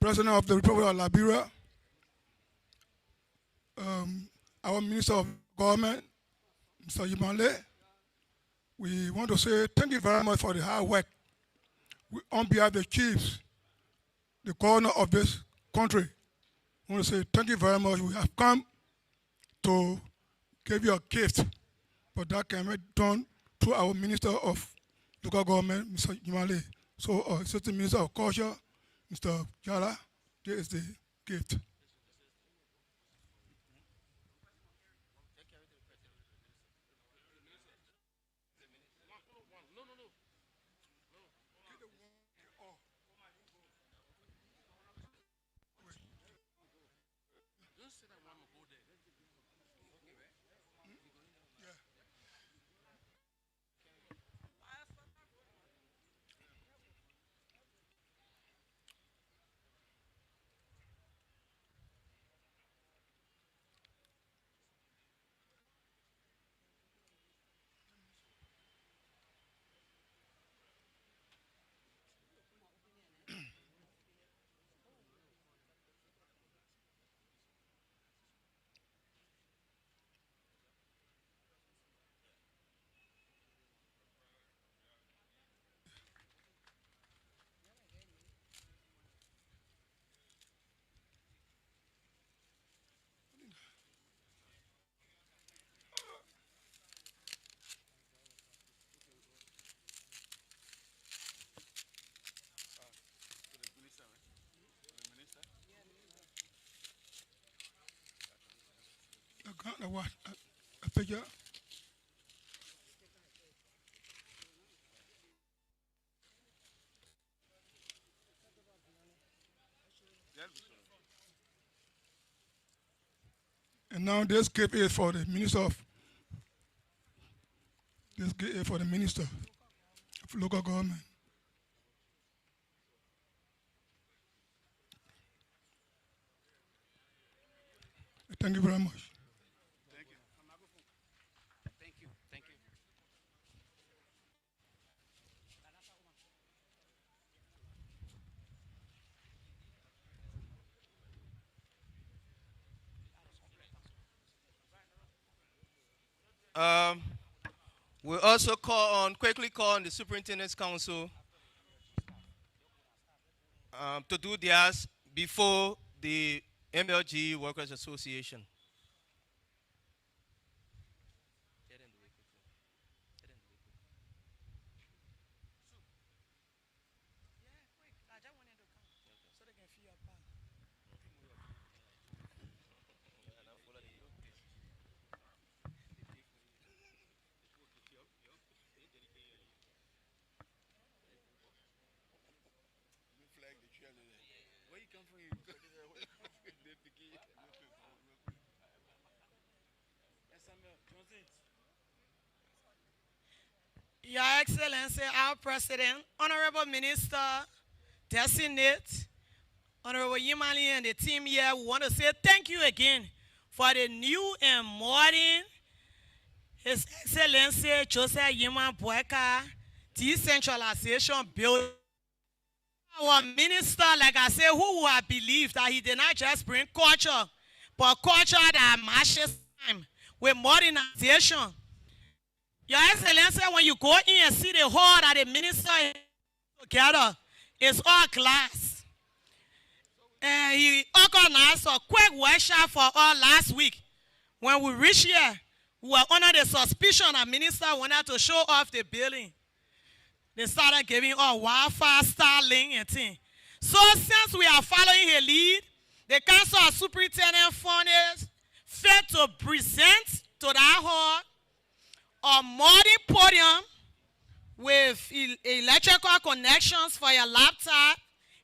President of the Republic of Liberia, our Minister of Government, Mr. Yimale, we want to say thank you very much for the hard work. On behalf of the chiefs, the governor of this country, I want to say thank you very much. We have come to give you a gift, but that can be done through our Minister of Local Government, Mr. Yimale. So, Assistant Minister of Culture, Mr. Jala, here is the gift. picture. And now this gift is for the minister of local government. Thank you very much. We also quickly call on the Superintendent's Council to do theirs before the MLG Workers Association. Your Excellency, our President, Honorable Minister, Designate, Honorable Yimali and the team here, we want to say thank you again for the new and modern His Excellency Joseph Yiman Boakai decentralization bill. Our minister, like I said, who would have believed that he did not just bring culture, but culture that matches time with modernization. Your Excellency, when you go in and see the hall that the minister is together, it's all glass. And he organized a quick workshop for us last week. When we reached here, we were under the suspicion that minister wanted to show off the building. They started giving us Wi-Fi, Starlink, and things. So since we are following her lead, the Council of Superintendent funders failed to present to that hall a modern podium with electrical connections for your laptop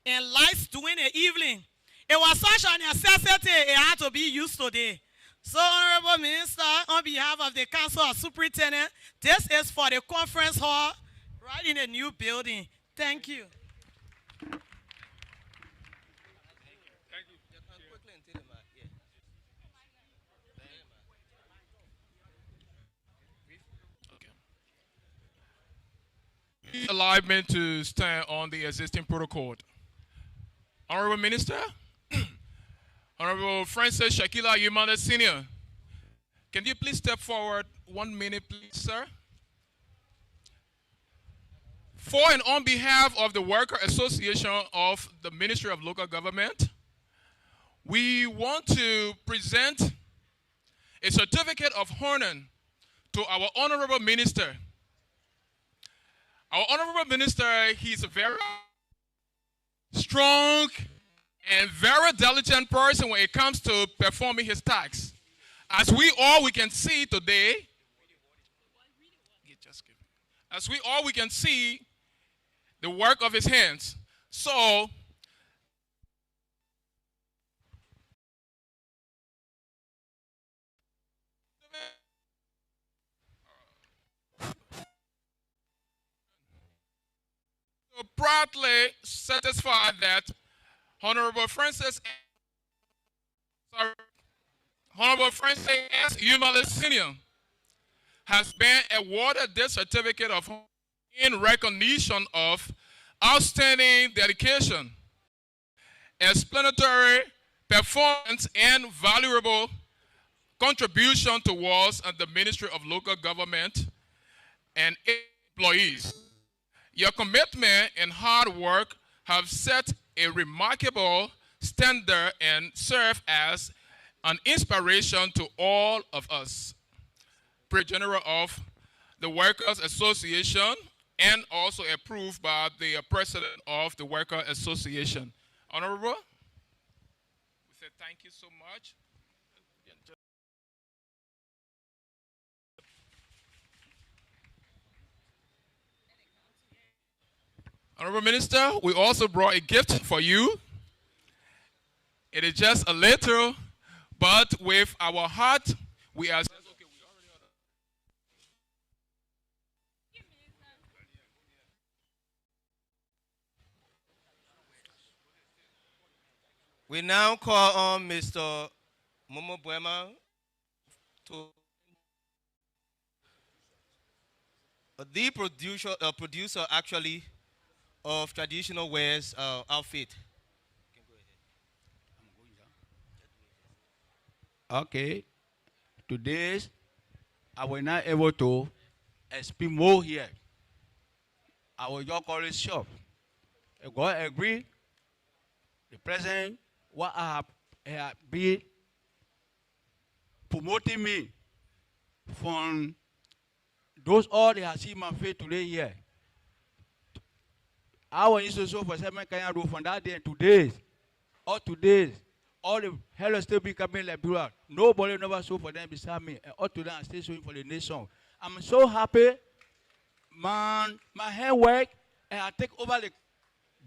and lights during the evening. It was such a necessity, it had to be used today. So, Honorable Minister, on behalf of the Council of Superintendent, this is for the conference hall right in the new building. Thank you. Allow me to stand on the existing protocol. Honorable Minister, Honorable Francis Shakila Yumane Sr., can you please step forward 1 minute, please, sir? For and on behalf of the Worker Association of the Ministry of Local Government, we want to present a certificate of honor to our Honorable Minister. Our Honorable Minister, he's a very strong and very diligent person when it comes to performing his tasks. As we can see today, we can see the work of his hands. So, proudly satisfied that Honorable Francis S. Yumale Sr. has been awarded this certificate of honor in recognition of outstanding dedication, explanatory performance, and valuable contribution towards the Ministry of Local Government and employees. Your commitment and hard work have set a remarkable standard and serve as an inspiration to all of us. President General of the Workers Association and also approved by the President of the Workers Association. Honorable, we say thank you so much. Honorable Minister, we also brought a gift for you. It is just a little, but with our heart, we are. We now call on Mr. Momo Buema to the producer actually of traditional wears outfit. Okay. Today, I was not able to speak more here. I was just call it short. God agree. The president, what I have been promoting me from those all they have seen my face today here. I was used to show for 7 Kenya Road from that day and today. All the hell still becoming liberal. Nobody never saw for them beside me. And all today I'm still showing for the nation. I'm so happy. Man, my handwork, and I take over the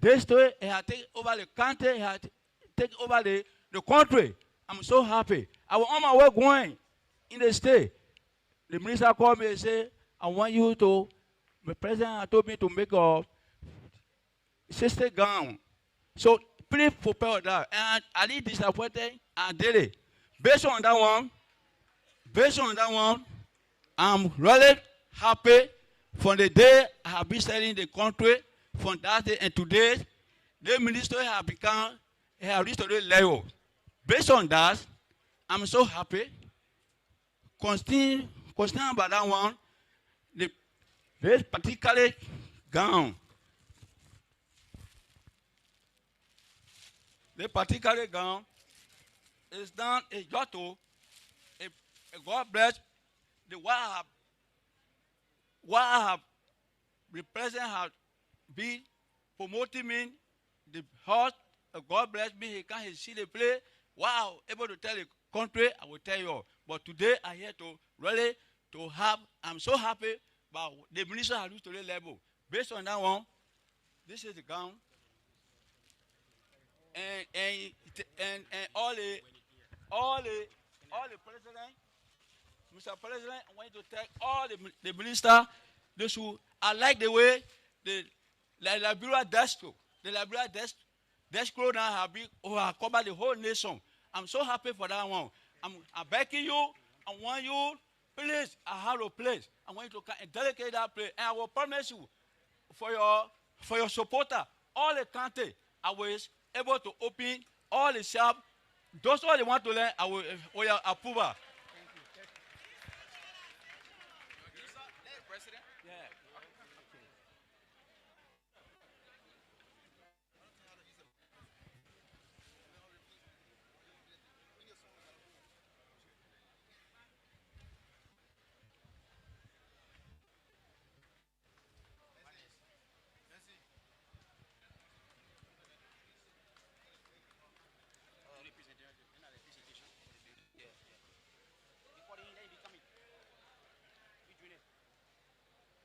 district, and I take over the country, and I take over the country. I'm so happy. I was on my way going in the state. The minister called me and said, I want you to, the president told me to make a 60 gown. So please prepare that. And I did disappointed and did it. Based on that one, I'm really happy from the day I have been selling the country from that day and today, the ministry have reached to the level. Based on that, I'm so happy. Continue about that one. This particular gown. The particular gown is done a jotto. God bless the what I have the president has been promoting me. The heart of God bless me. He can't see the play. Wow, able to tell the country, I will tell you. But today I here to really to have. I'm so happy. But the minister has reached to the level. Based on that one, this is the gown. And all the president, Mr. President, I want you to tell all the minister, they should. I like the way the Liberia desk now have been covered the whole nation. I'm so happy for that one. I'm begging you. I want you, please. I have a place. I want you to dedicate that place, and I will promise you, for your supporter, all the country, I was able to open all the shop. Those all they want to learn, I will approve.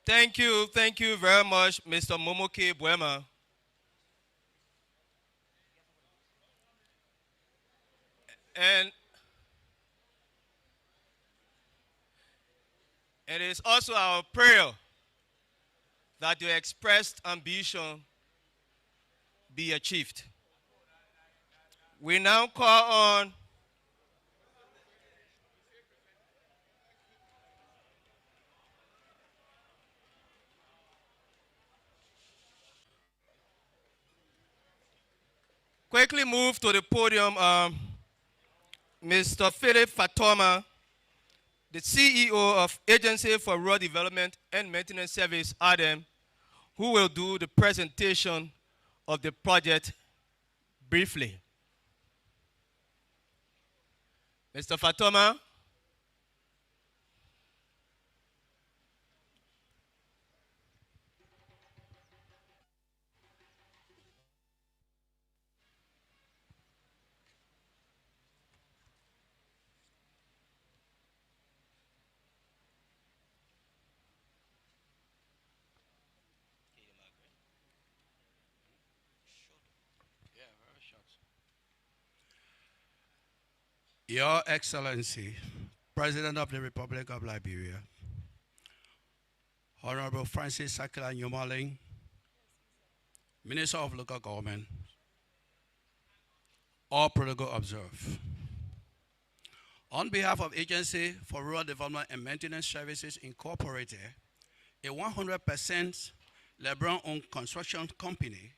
Thank you very much, Mr. Momoke Buema. And it is also our prayer that your expressed ambition be achieved. We now call on quickly move to the podium, Mr. Philip Fatoma, the CEO of Agency for Rural Development and Maintenance Service, ADEM, who will do the presentation of the project briefly. Mr. Fatoma. Your Excellency, President of the Republic of Liberia, Honorable Francis Sakila Nyumaling, Minister of Local Government, all protocol observed. On behalf of Agency for Rural Development and Maintenance Services Incorporated, a 100% Liberian-owned construction company,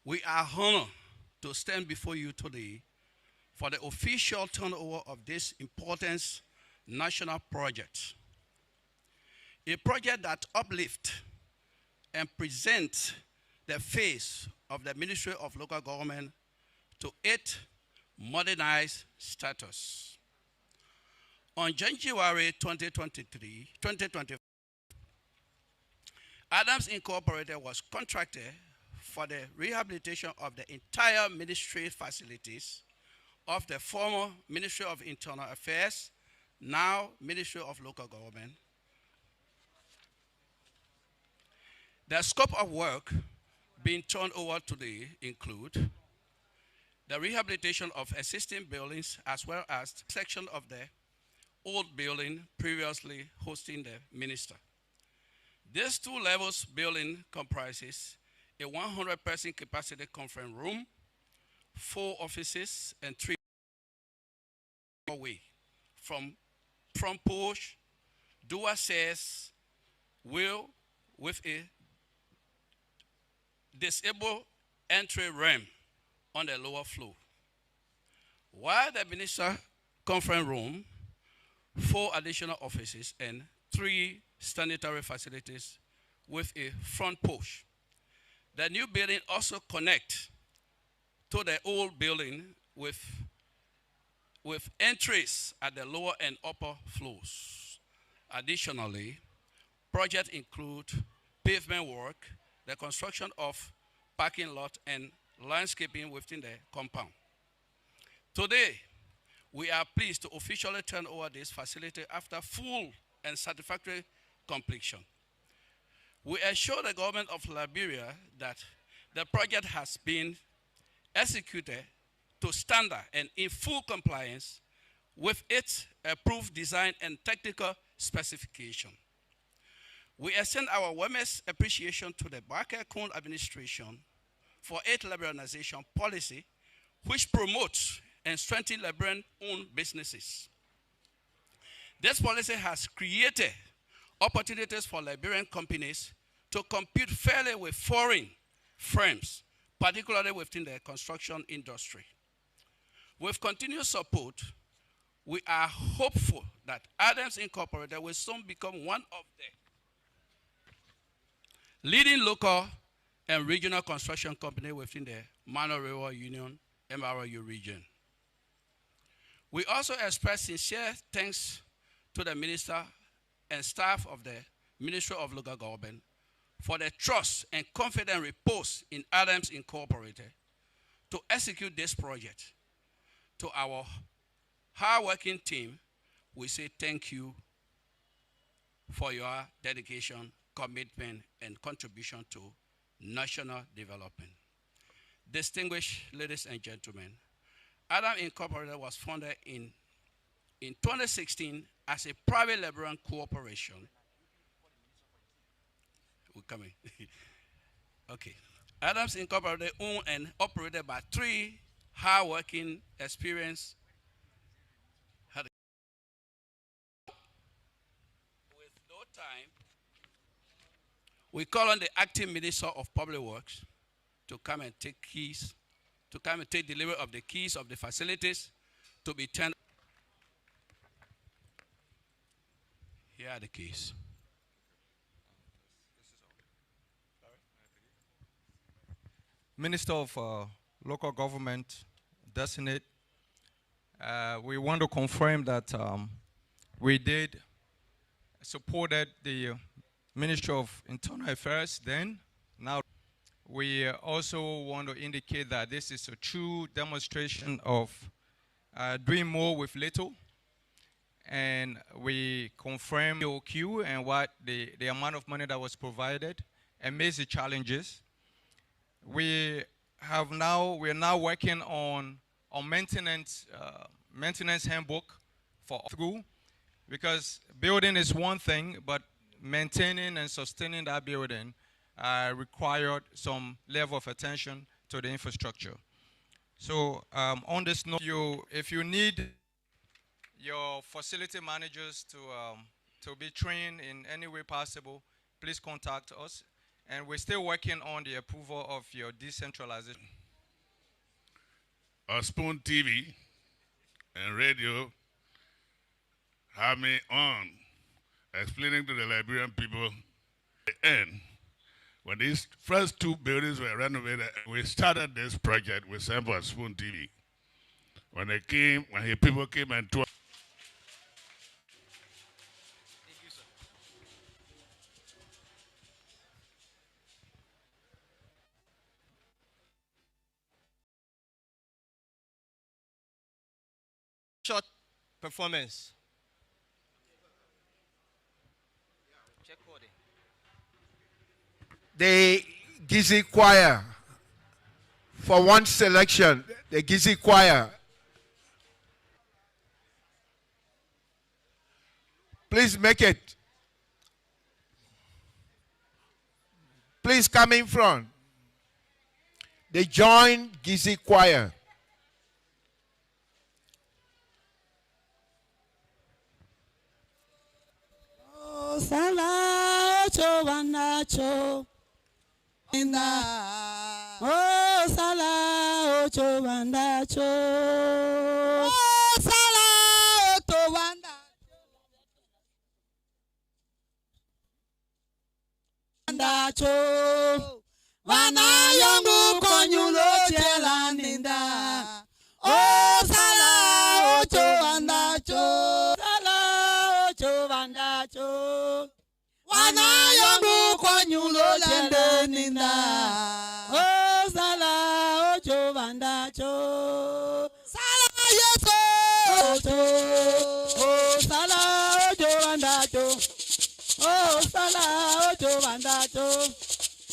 we are honored to stand before you today for the official turnover of this important national project. A project that uplifts and presents the face of the Ministry of Local Government to its modernized status. On January 2020, Adams Incorporated was contracted for the rehabilitation of the entire ministry facilities of the former Ministry of Internal Affairs, now Ministry of Local Government. The scope of work being turned over today include the rehabilitation of existing buildings as well as section of the old building previously hosting the minister. This two levels building comprises a 100-person capacity conference room, 4 offices, and 3 away from front porch, dual access, wheel with a disabled entry ramp on the lower floor. While the minister conference room, 4 additional offices, and 3 sanitary facilities with a front porch. The new building also connects to the old building with entries at the lower and upper floors. Additionally, projects include pavement work, the construction of parking lot, and landscaping within the compound. Today, we are pleased to officially turn over this facility after full and satisfactory completion. We assure the government of Liberia that the project has been executed to standard and in full compliance with its approved design and technical specification. We extend our warmest appreciation to the Boakai administration for its liberalization policy, which promotes and strengthens Liberian-owned businesses. This policy has created opportunities for Liberian companies to compete fairly with foreign firms, particularly within the construction industry. With continued support, we are hopeful that Adams Incorporated will soon become one of the leading local and regional construction companies within the Minor River Union MRU region. We also express sincere thanks to the minister and staff of the Ministry of Local Government for the trust and confidence reposed in Adams Incorporated to execute this project. To our hard-working team, we say thank you for your dedication, commitment, and contribution to national development. Distinguished ladies and gentlemen, Adams Incorporated was founded in 2016 as a private Liberian corporation. We're coming. Okay. Adams Incorporated owned and operated by 3 hard-working, experienced. With no time, we call on the acting Minister of Public Works to come and take delivery of the keys of the facilities to be turned. Here are the keys. Minister of Local Government, Designate, we want to confirm that we did supported the Ministry of Internal Affairs then. Now, we also want to indicate that this is a true demonstration of doing more with little. And we confirm the OQ and what the amount of money that was provided amidst the challenges. We are now working on maintenance maintenance handbook for school, because building is one thing, but maintaining and sustaining that building required some level of attention to the infrastructure. So on this note, if you need your facility managers to be trained in any way possible, please contact us. And we're still working on the approval of your decentralization. Spoon TV and radio have me on explaining to the Liberian people at the end, when these first two buildings were renovated, we started this project with Semper Spoon TV. When they came, people came and toured. Short performance. The Gizi Choir, for one selection, the Gizi Choir. Please make it. Please come in front. The joint Gizi Choir. Oh, Sala, Ocho, Wanacho. Oh, Sala, Ocho, Wanacho. Oh, Sala, Ocho, Wanacho. Wana yongu konyulo chela ninda. Oh, Sala, Ocho, Wanacho. Sala, Ocho, Wanacho. Wana yongu konyulo chela ninda. Oh, Sala, Ocho, Wanacho. Sala, Yeso. Oh, Sala, Ocho, Wanacho. Oh, Sala, Ocho, Wanacho.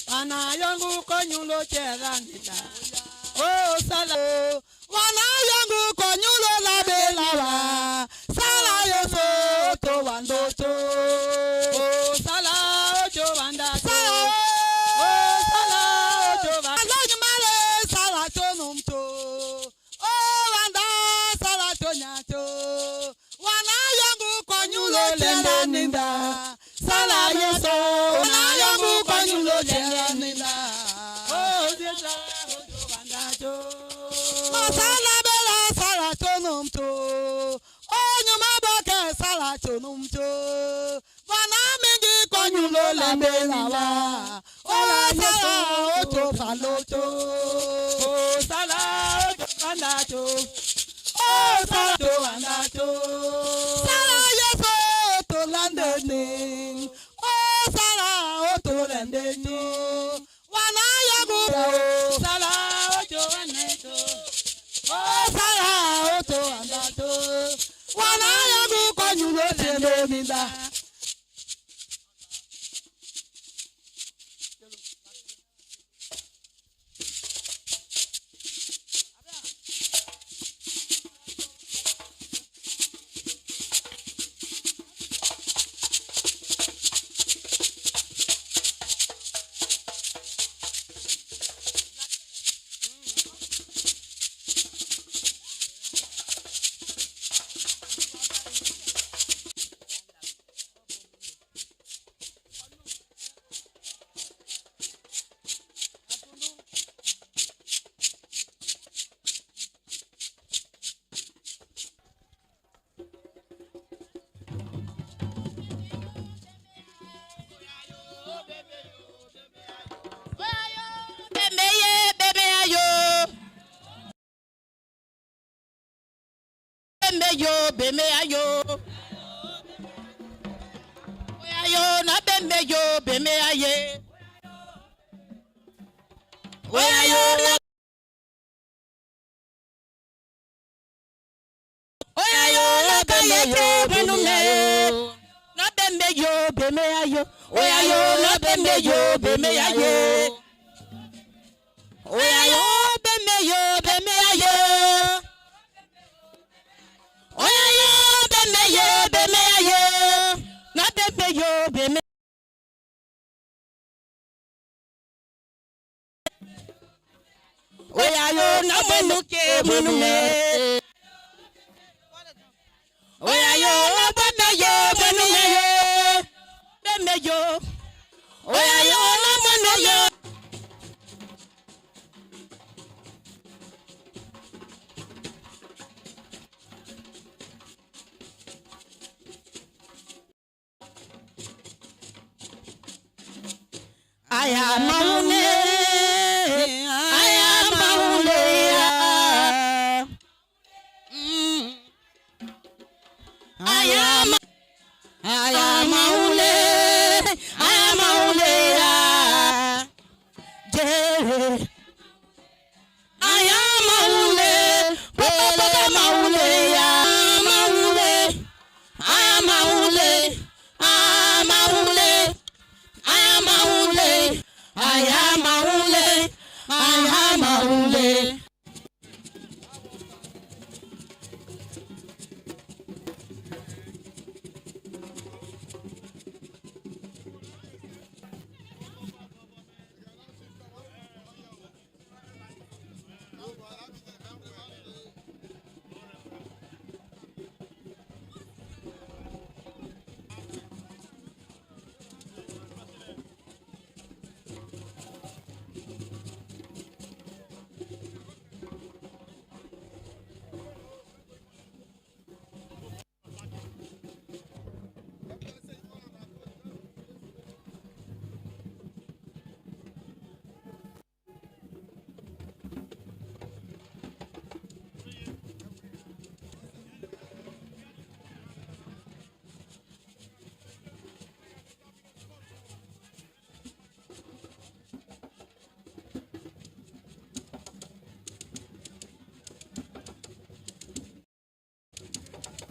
Wana yongu konyulo chela ninda. Oh, Sala, wana yongu konyulo la belawa. Sala Yeso, to wandocho. Oh, Sala, Ocho, Wanacho. Oh, Sala, Ocho, Wanacho. Sala, Tonumto. Oh, Wanda, Sala, Tonyacho. Wana yongu konyulo chela ninda. Sala Yeso, wana yongu konyulo chela ninda. Oh, Sala, Ocho, Wanacho. Masala bela, Sala, Tonumto. Oh, Nyumaboke, Sala, Tonumto. Wana mingi konyulo la belawa. Oh, Sala, Ocho, Falocho. Oh, Sala, Ocho, Wanacho. Oh, Sala, Ocho, Wanacho. Sala Yeso, to landeni. Oh, Sala, Ocho, landeni. Wana yagu. Sala, Ocho, Wanacho. Oh, Sala, Ocho, Wanacho. Wana yagu konyulo chela ninda. Beme ayo, oyayo na beme yo, beme aye, oyayo na, oyayo na kaye benume, na beme yo, beme ayo, oyayo na beme yo, beme aye, oyayo beme yo, beme aye. Oya yo no benuke munume. Oya yo no benuke munume. Bemeyo. Oya yo no benuke. I am Maune, I am Maune, I am Maune, I am Maune, I am Maune, Papa Maune, Maune, I am Maune, I am Maune. I am only, I am only.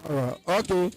All right. Okay.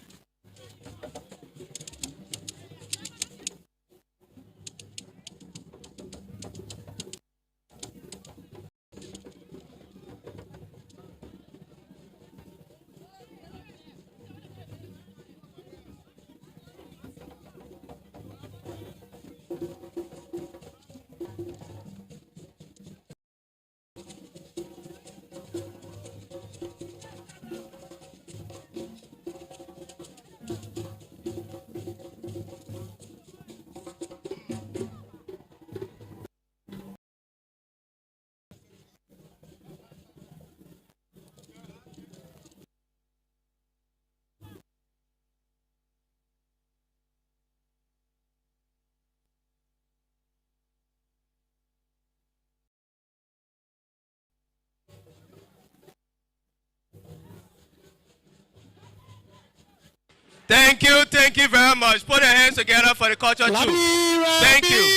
Thank you very much. Put your hands together for the culture too. Thank you.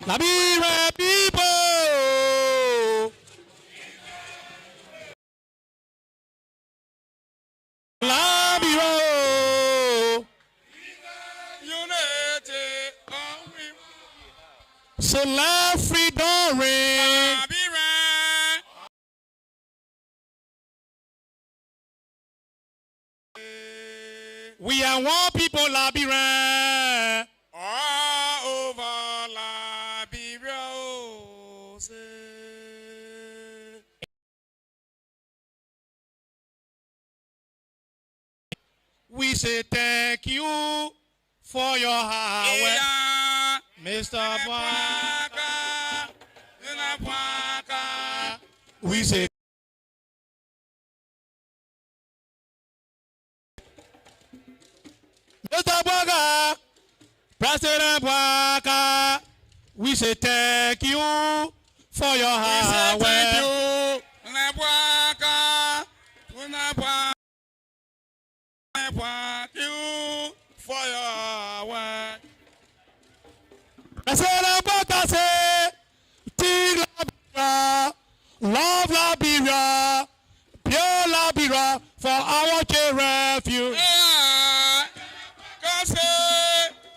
Labira people. Labira. So let freedom reign. We are one people, Labira. All over Labira. We say thank you for your hard work. Mr. Boakai, we say Mr. Boakai, President Boakai, we say thank you for your hard work. Thank you for your work. President Boakai say, Tig Liberia, love Liberia, pure Liberia for our refuge.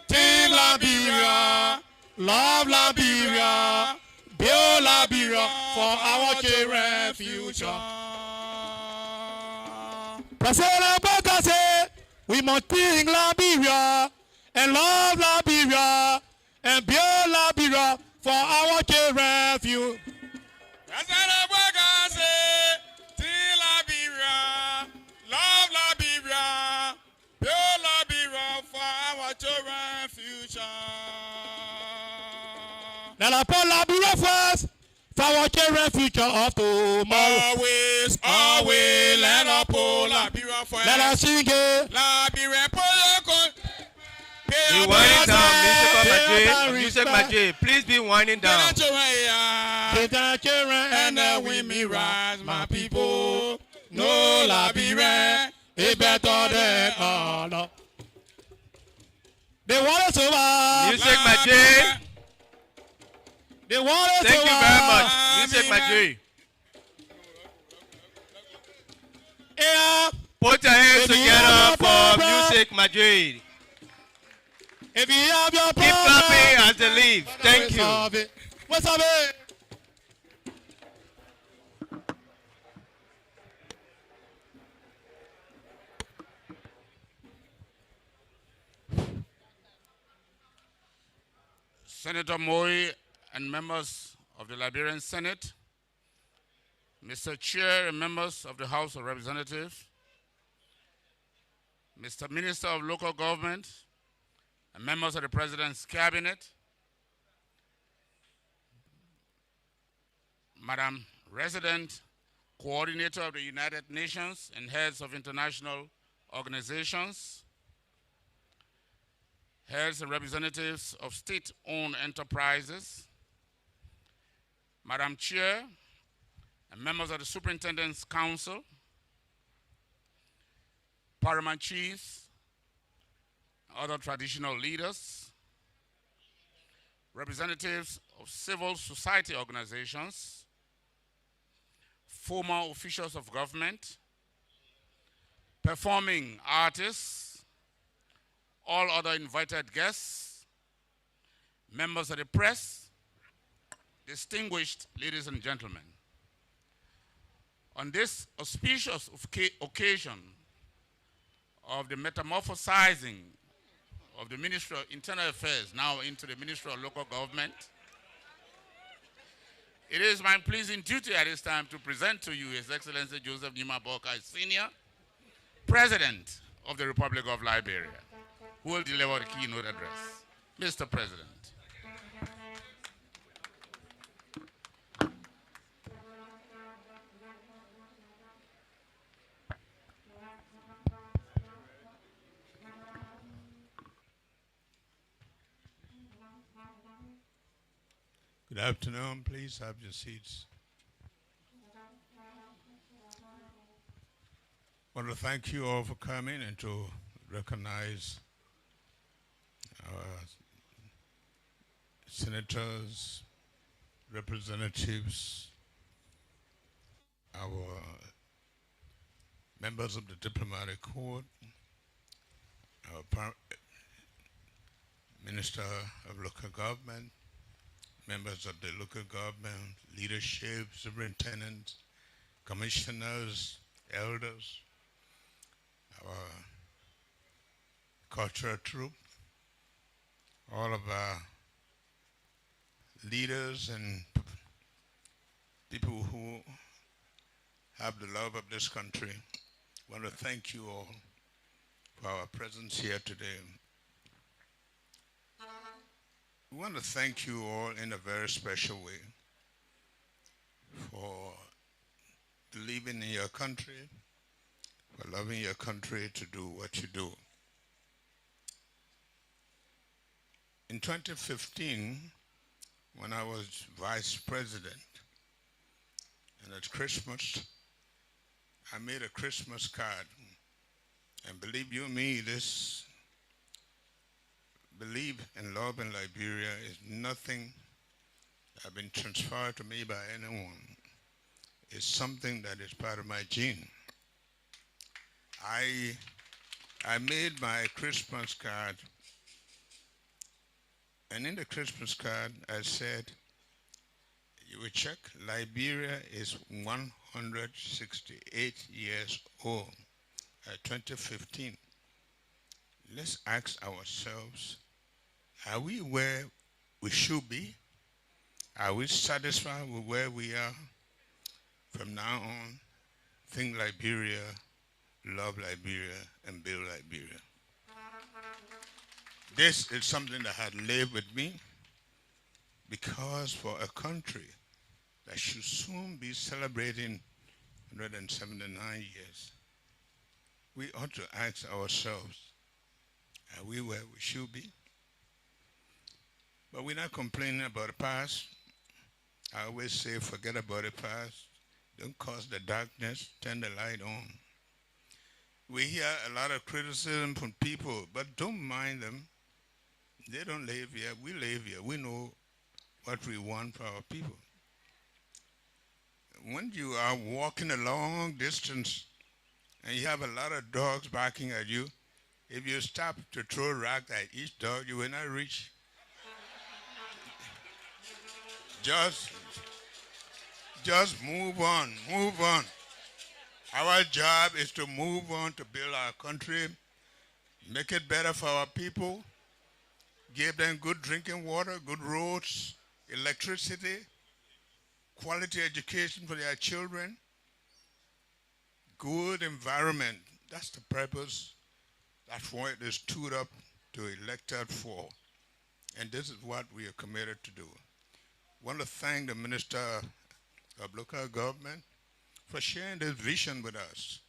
Tig Liberia, love Liberia, pure Liberia for our refuge. President Boakai say, we must think Liberia and love Liberia and build Liberia for our refuge. President Boakai say, think Liberia, love Liberia, build Liberia for our children's future. Let us put Liberia first for our children's future of tomorrow. Always, always, let us put Liberia first. Let us sing it. Liberia, be winding down, Music Majay. Please be winding down. And the women rise, my people. No Liberia is better than all. They want us to Music Majay. They want us to Thank you very much, Music Majay. Put your hands together for Music Majay. If you have your keep clapping as they leave. Thank you. What's up, man? Senator Moi and members of the Liberian Senate, Mr. Chair and members of the House of Representatives, Mr. Minister of Local Government, and members of the President's Cabinet, Madam Resident Coordinator of the United Nations and heads of international organizations, heads and representatives of state-owned enterprises, Madam Chair and members of the Superintendent's Council, paramount chiefs, other traditional leaders, representatives of civil society organizations, former officials of government, performing artists, all other invited guests, members of the press, distinguished ladies and gentlemen. On this auspicious occasion of the metamorphosizing of the Ministry of Internal Affairs now into the Ministry of Local Government, it is my pleasing duty at this time to present to you His Excellency Joseph Nima Boakai Sr., President of the Republic of Liberia, who will deliver the keynote address. Mr. President. Good afternoon. Please have your seats. I want to thank you all for coming and to recognize our senators, representatives, our members of the diplomatic corps, our Minister of Local Government, members of the local government, leadership, superintendents, commissioners, elders, our cultural troop, all of our leaders and people who have the love of this country. I want to thank you all for our presence here today. We want to thank you all in a very special way for believing in your country, for loving your country to do what you do. In 2015, when I was vice president, and at Christmas, I made a Christmas card. And believe you me, this belief and love in Liberia is nothing that has been transferred to me by anyone. It's something that is part of my gene. I made my Christmas card, and in the Christmas card I said, you will check, Liberia is 168 years old. 2015. Let's ask ourselves, are we where we should be? Are we satisfied with where we are? From now on, think Liberia, love Liberia, and build Liberia. This is something that had lived with me, because for a country that should soon be celebrating 179 years, we ought to ask ourselves, are we where we should be? But we're not complaining about the past. I always say, forget about the past. Don't cause the darkness, turn the light on. We hear a lot of criticism from people, but don't mind them. They don't live here. We live here. We know what we want for our people. When you are walking a long distance and you have a lot of dogs barking at you, if you stop to throw a rock at each dog, you will not reach. Just move on, move on. Our job is to move on to build our country, make it better for our people, give them good drinking water, good roads, electricity, quality education for their children, good environment. That's the purpose. That's what it is stood up to elected for. And this is what we are committed to do. I want to thank the Minister of Local Government for sharing this vision with us.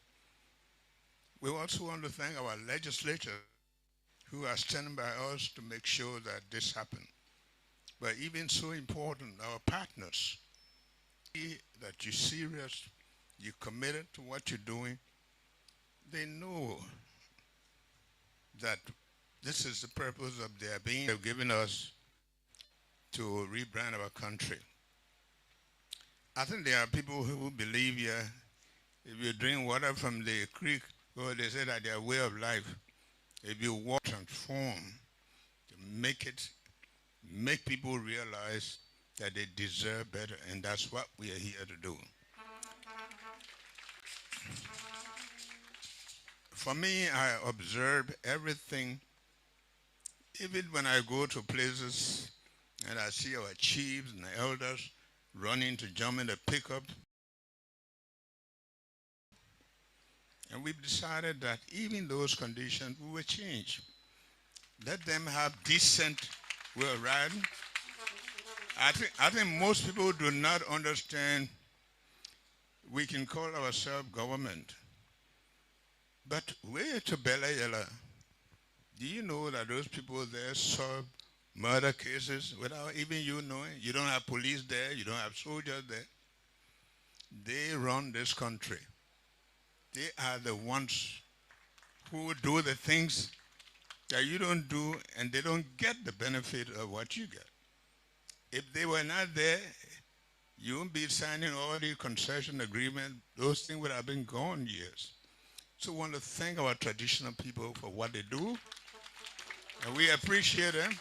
We also want to thank our legislators who are standing by us to make sure that this happens. But even so important, our partners, that you're serious, you're committed to what you're doing. They know that this is the purpose of their being. They've given us to rebrand our country. I think there are people who believe here, if you drink water from the creek, or they say that their way of life, if you walk, transform, to make people realize that they deserve better, and that's what we are here to do. For me, I observe everything, even when I go to places and I see our chiefs and elders running to jump in the pickup. And we've decided that even those conditions we will change. Let them have decent way of riding. I think most people do not understand we can call ourselves government. But way to Bela Yela, do you know that those people there solve murder cases without even you knowing? You don't have police there, you don't have soldiers there. They run this country. They are the ones who do the things that you don't do, and they don't get the benefit of what you get. If they were not there, you wouldn't be signing all the concession agreements. Those things would have been gone years. So I want to thank our traditional people for what they do, and we appreciate them.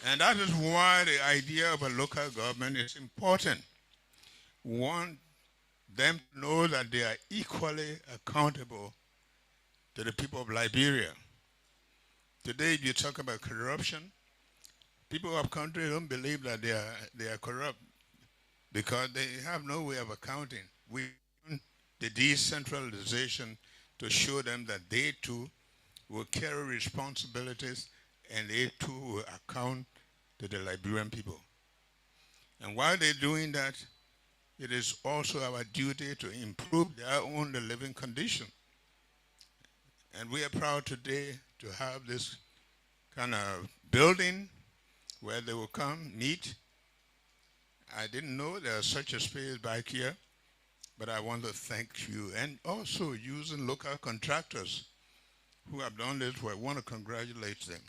And that is why the idea of a local government is important. We want them to know that they are equally accountable to the people of Liberia. Today, if you talk about corruption, people of country don't believe that they are corrupt because they have no way of accounting. We want the decentralization to show them that they too will carry responsibilities and they too will account to the Liberian people. And while they're doing that, it is also our duty to improve their own living condition. And we are proud today to have this kind of building where they will come, meet. I didn't know there was such a space back here, but I want to thank you. And also using local contractors who have done this work. I want to congratulate them.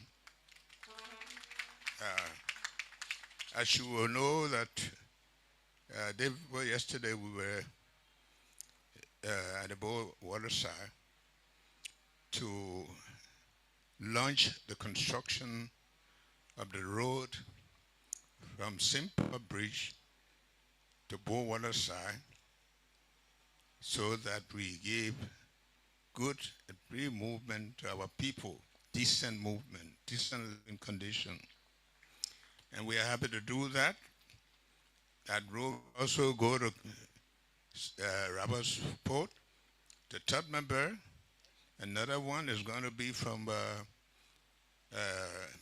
As you will know that yesterday we were at the water side to launch the construction of the road from Simple Bridge to Water side, so that we gave good and free movement to our people, decent movement, decent living condition. And we are happy to do that. That road also go to Robertsport, to Tottenham. Another one is going to be from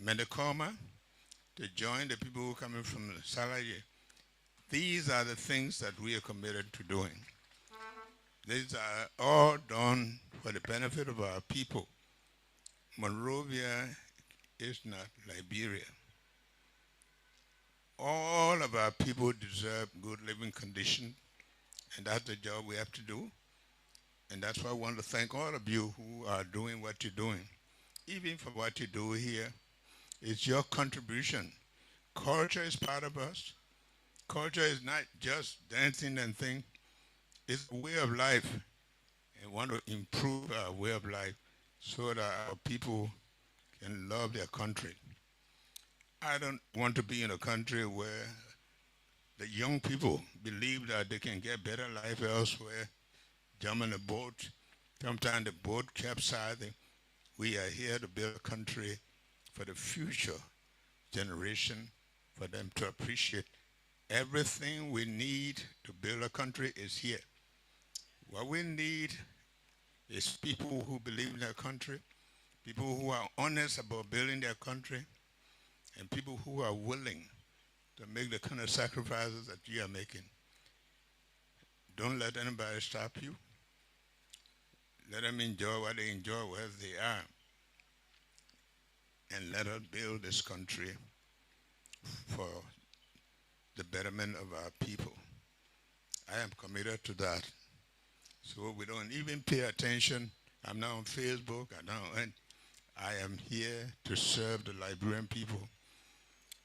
Mendocoma to join the people who are coming from Salaye. These are the things that we are committed to doing. These are all done for the benefit of our people. Monrovia is not Liberia. All of our people deserve good living conditions, and that's the job we have to do. And that's why I want to thank all of you who are doing what you're doing. Even for what you do here, it's your contribution. Culture is part of us. Culture is not just dancing and things. It's a way of life. And we want to improve our way of life so that our people can love their country. I don't want to be in a country where the young people believe that they can get better life elsewhere, jump in a boat. Sometimes the boat capsizes. We are here to build a country for the future generation, for them to appreciate everything we need to build a country is here. What we need is people who believe in their country, people who are honest about building their country, and people who are willing to make the kind of sacrifices that you are making. Don't let anybody stop you. Let them enjoy what they enjoy where they are. And let us build this country for the betterment of our people. I am committed to that. So we don't even pay attention. I'm not on Facebook. I am here to serve the Liberian people.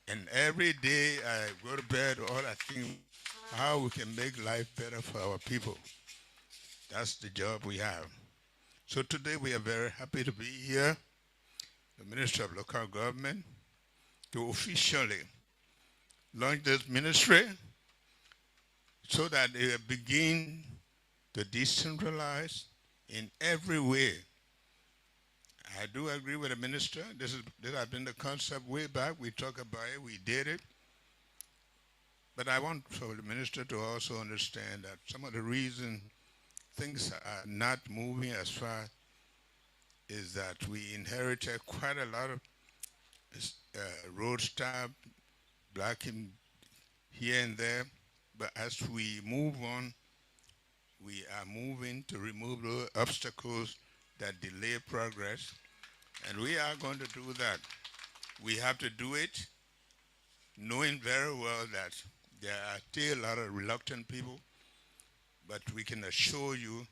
And every day I go to bed, all I think how we can make life better for our people. That's the job we have. So today we are very happy to be here, the Minister of Local Government, to officially launch this ministry so that it will begin to decentralize in every way. I do agree with the minister. This has been the concept way back. We talked about it. We did it. But I want for the minister to also understand that some of the reason things are not moving as fast is that we inherited quite a lot of road stop, blocking here and there. But as we move on, we are moving to remove those obstacles that delay progress. And we are going to do that. We have to do it knowing very well that there are still a lot of reluctant people, but we can assure you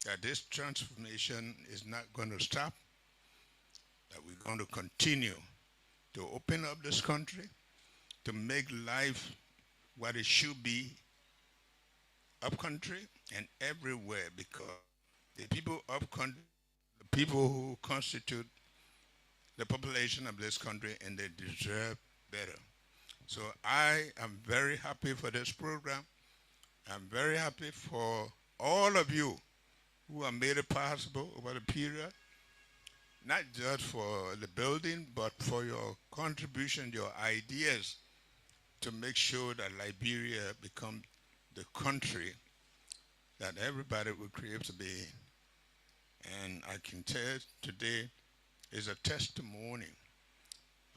that this transformation is not going to stop, that we're going to continue to open up this country, to make life what it should be up country and everywhere, because the people up country, the people who constitute the population of this country, and they deserve better. So I am very happy for this program. I'm very happy for all of you who have made it possible over the period, not just for the building, but for your contribution, your ideas to make sure that Liberia becomes the country that everybody would crave to be in. And I can tell you today is a testimony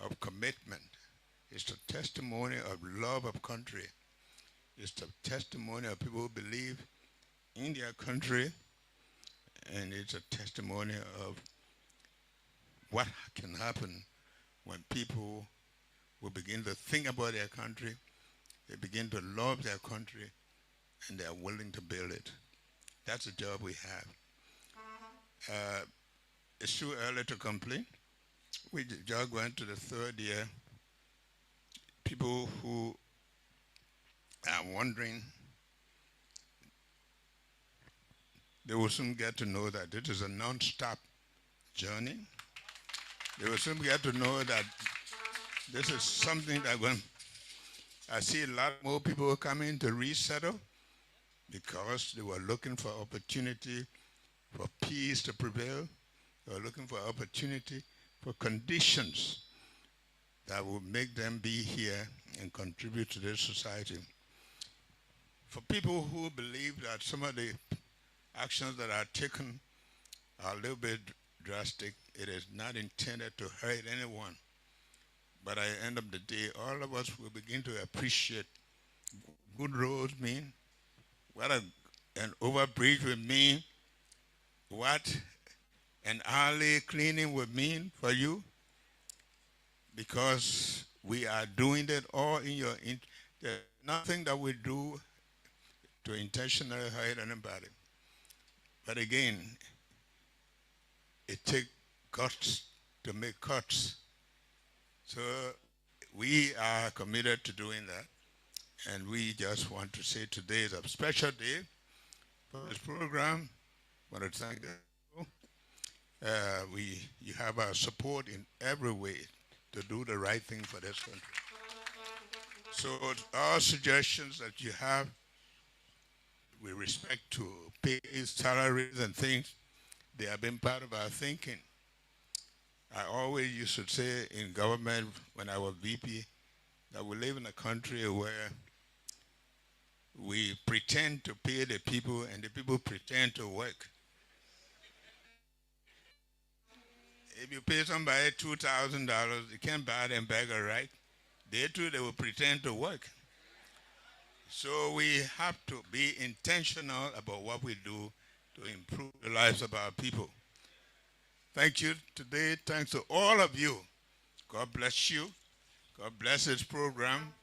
of commitment. It's a testimony of love of country. It's a testimony of people who believe in their country, and it's a testimony of what can happen when people will begin to think about their country, they begin to love their country, and they are willing to build it. That's the job we have. It's too early to complain. We just went to the third year. People who are wondering, they will soon get to know that it is a non-stop journey. They will soon get to know that this is something that when I see a lot more people coming to resettle because they were looking for opportunity for peace to prevail. They are looking for opportunity, for conditions that will make them be here and contribute to this society. For people who believe that some of the actions that are taken are a little bit drastic, it is not intended to hurt anyone. But at the end of the day, all of us will begin to appreciate good roads mean, what an overbridge would mean, what an alley cleaning would mean for you, because we are doing that all in your, there's nothing that we do to intentionally hurt anybody. But again, it takes guts to make cuts. So we are committed to doing that. And we just want to say today is a special day for this program. I want to thank you. You have our support in every way to do the right thing for this country. So all suggestions that you have with respect to pay, salaries and things, they have been part of our thinking. I always used to say in government when I was VP that we live in a country where we pretend to pay the people and the people pretend to work. If you pay somebody $2,000, you can't buy them burger, right? They too, they will pretend to work. So we have to be intentional about what we do to improve the lives of our people. Thank you today. Thanks to all of you. God bless you. God bless this program.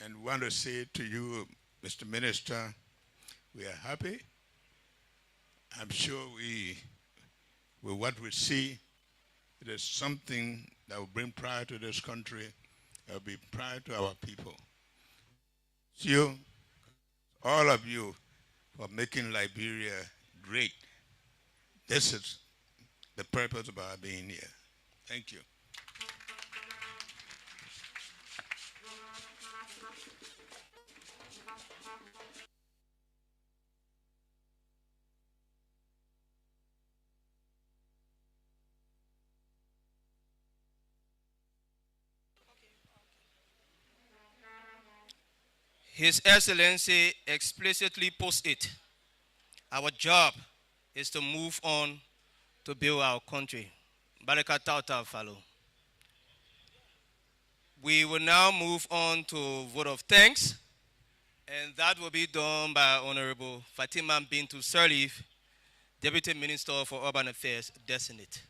And we want to say to you, Mr. Minister, we are happy. I'm sure with what we see, it is something that will bring pride to this country, that will be pride to our people. You, all of you, for making Liberia great. This is the purpose of our being here. Thank you. His Excellency explicitly puts it. Our job is to move on to build our country. Baraka Tauta follow. We will now move on to vote of thanks, and that will be done by Honorable Fatima Bintu Sirleaf, Deputy Minister for Urban Affairs, Designate.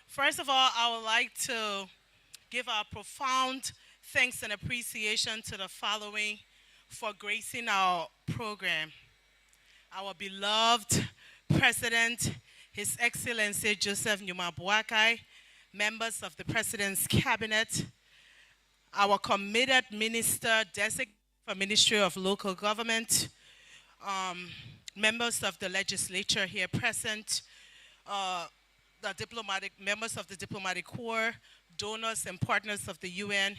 First of all, I would like to give our profound thanks and appreciation to the following for gracing our program. Our beloved President, His Excellency Joseph Numa Boakai, members of the President's Cabinet, our committed Minister Designate for Ministerial of Local Government, members of the legislature here present, the members of the diplomatic corps, donors and partners of the UN,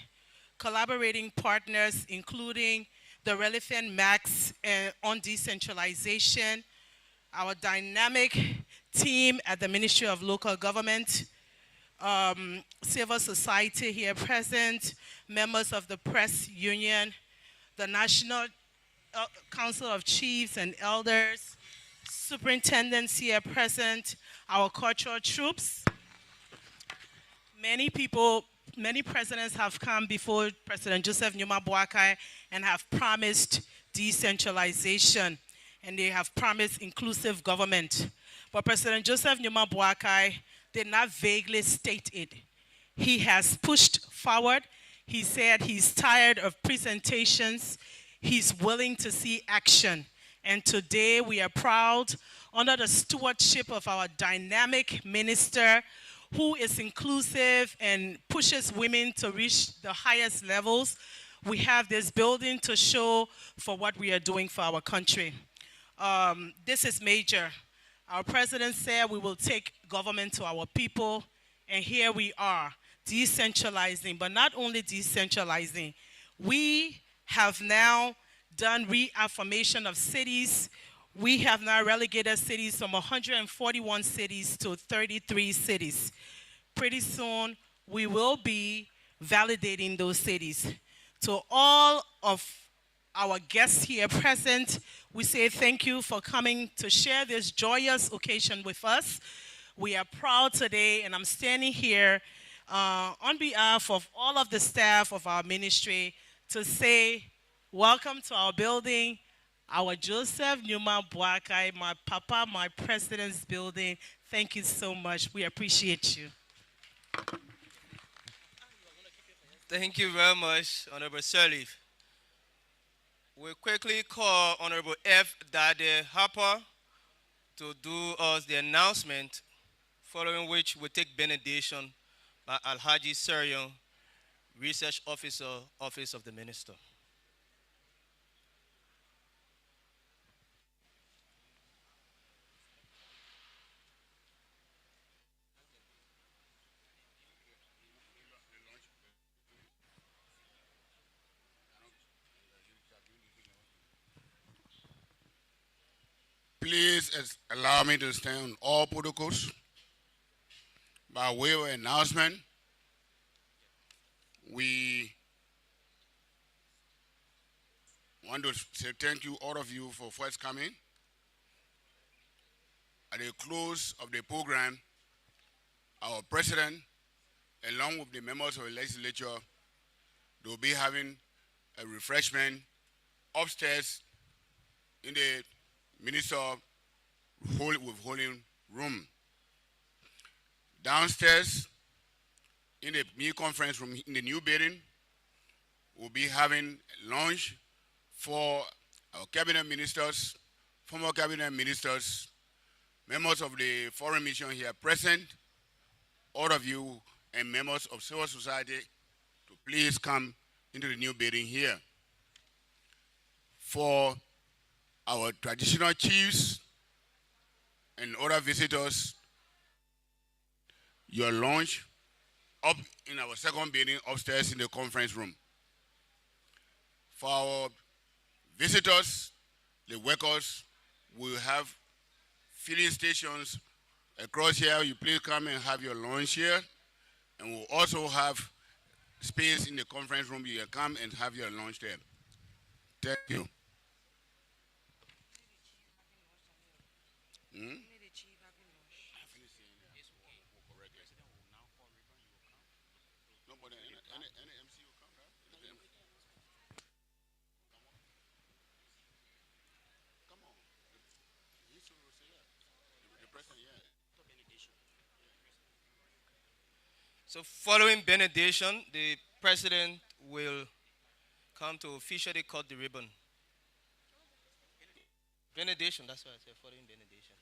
collaborating partners including the relevant MACs on decentralization, our dynamic team at the Ministry of Local Government, civil society here present, members of the press union, the National Council of Chiefs and Elders, superintendents here present, our cultural troops. Many people, many presidents have come before President Joseph Numa Boakai and have promised decentralization, and they have promised inclusive government. But President Joseph Numa Boakai did not vaguely state it. He has pushed forward. He said he's tired of presentations. He's willing to see action. And today we are proud, under the stewardship of our dynamic minister, who is inclusive and pushes women to reach the highest levels. we have this building to show for what we are doing for our country. This is major. Our president said we will take government to our people, and here we are, decentralizing, but not only decentralizing. We have now done reaffirmation of cities. We have now relegated cities from 141 cities to 33 cities. Pretty soon, we will be validating those cities. To all of our guests here present, we say thank you for coming to share this joyous occasion with us. We are proud today, and I'm standing here on behalf of all of the staff of our ministry to say welcome to our building, our Joseph Newman Boakai, my papa, my president's building. Thank you so much. We appreciate you. Thank you very much, Honorable Sirleaf. We'll quickly call Honorable F. Dade Harper to do us the announcement, following which we'll take benediction by Alhaji Serion, Research Officer, Office of the Minister. Please allow me to stand on all protocols. By way of announcement, we want to say thank you, all of you, for first coming. At the close of the program, our president, along with the members of the legislature, will be having a refreshment upstairs in the Minister withholding room. Downstairs in the new conference room in the new building, we'll be having lunch for our cabinet ministers, former cabinet ministers, members of the foreign mission here present, all of you, and members of civil society to please come into the new building here. For our traditional chiefs and other visitors, your lunch up in our second building upstairs in the conference room. For our visitors, the workers, will have filling stations across here. You please come and have your lunch here. And we'll also have space in the conference room. You can come and have your lunch there. Thank you. So following benediction, the president will come to officially cut the ribbon. Benediction, that's what I said, following benediction.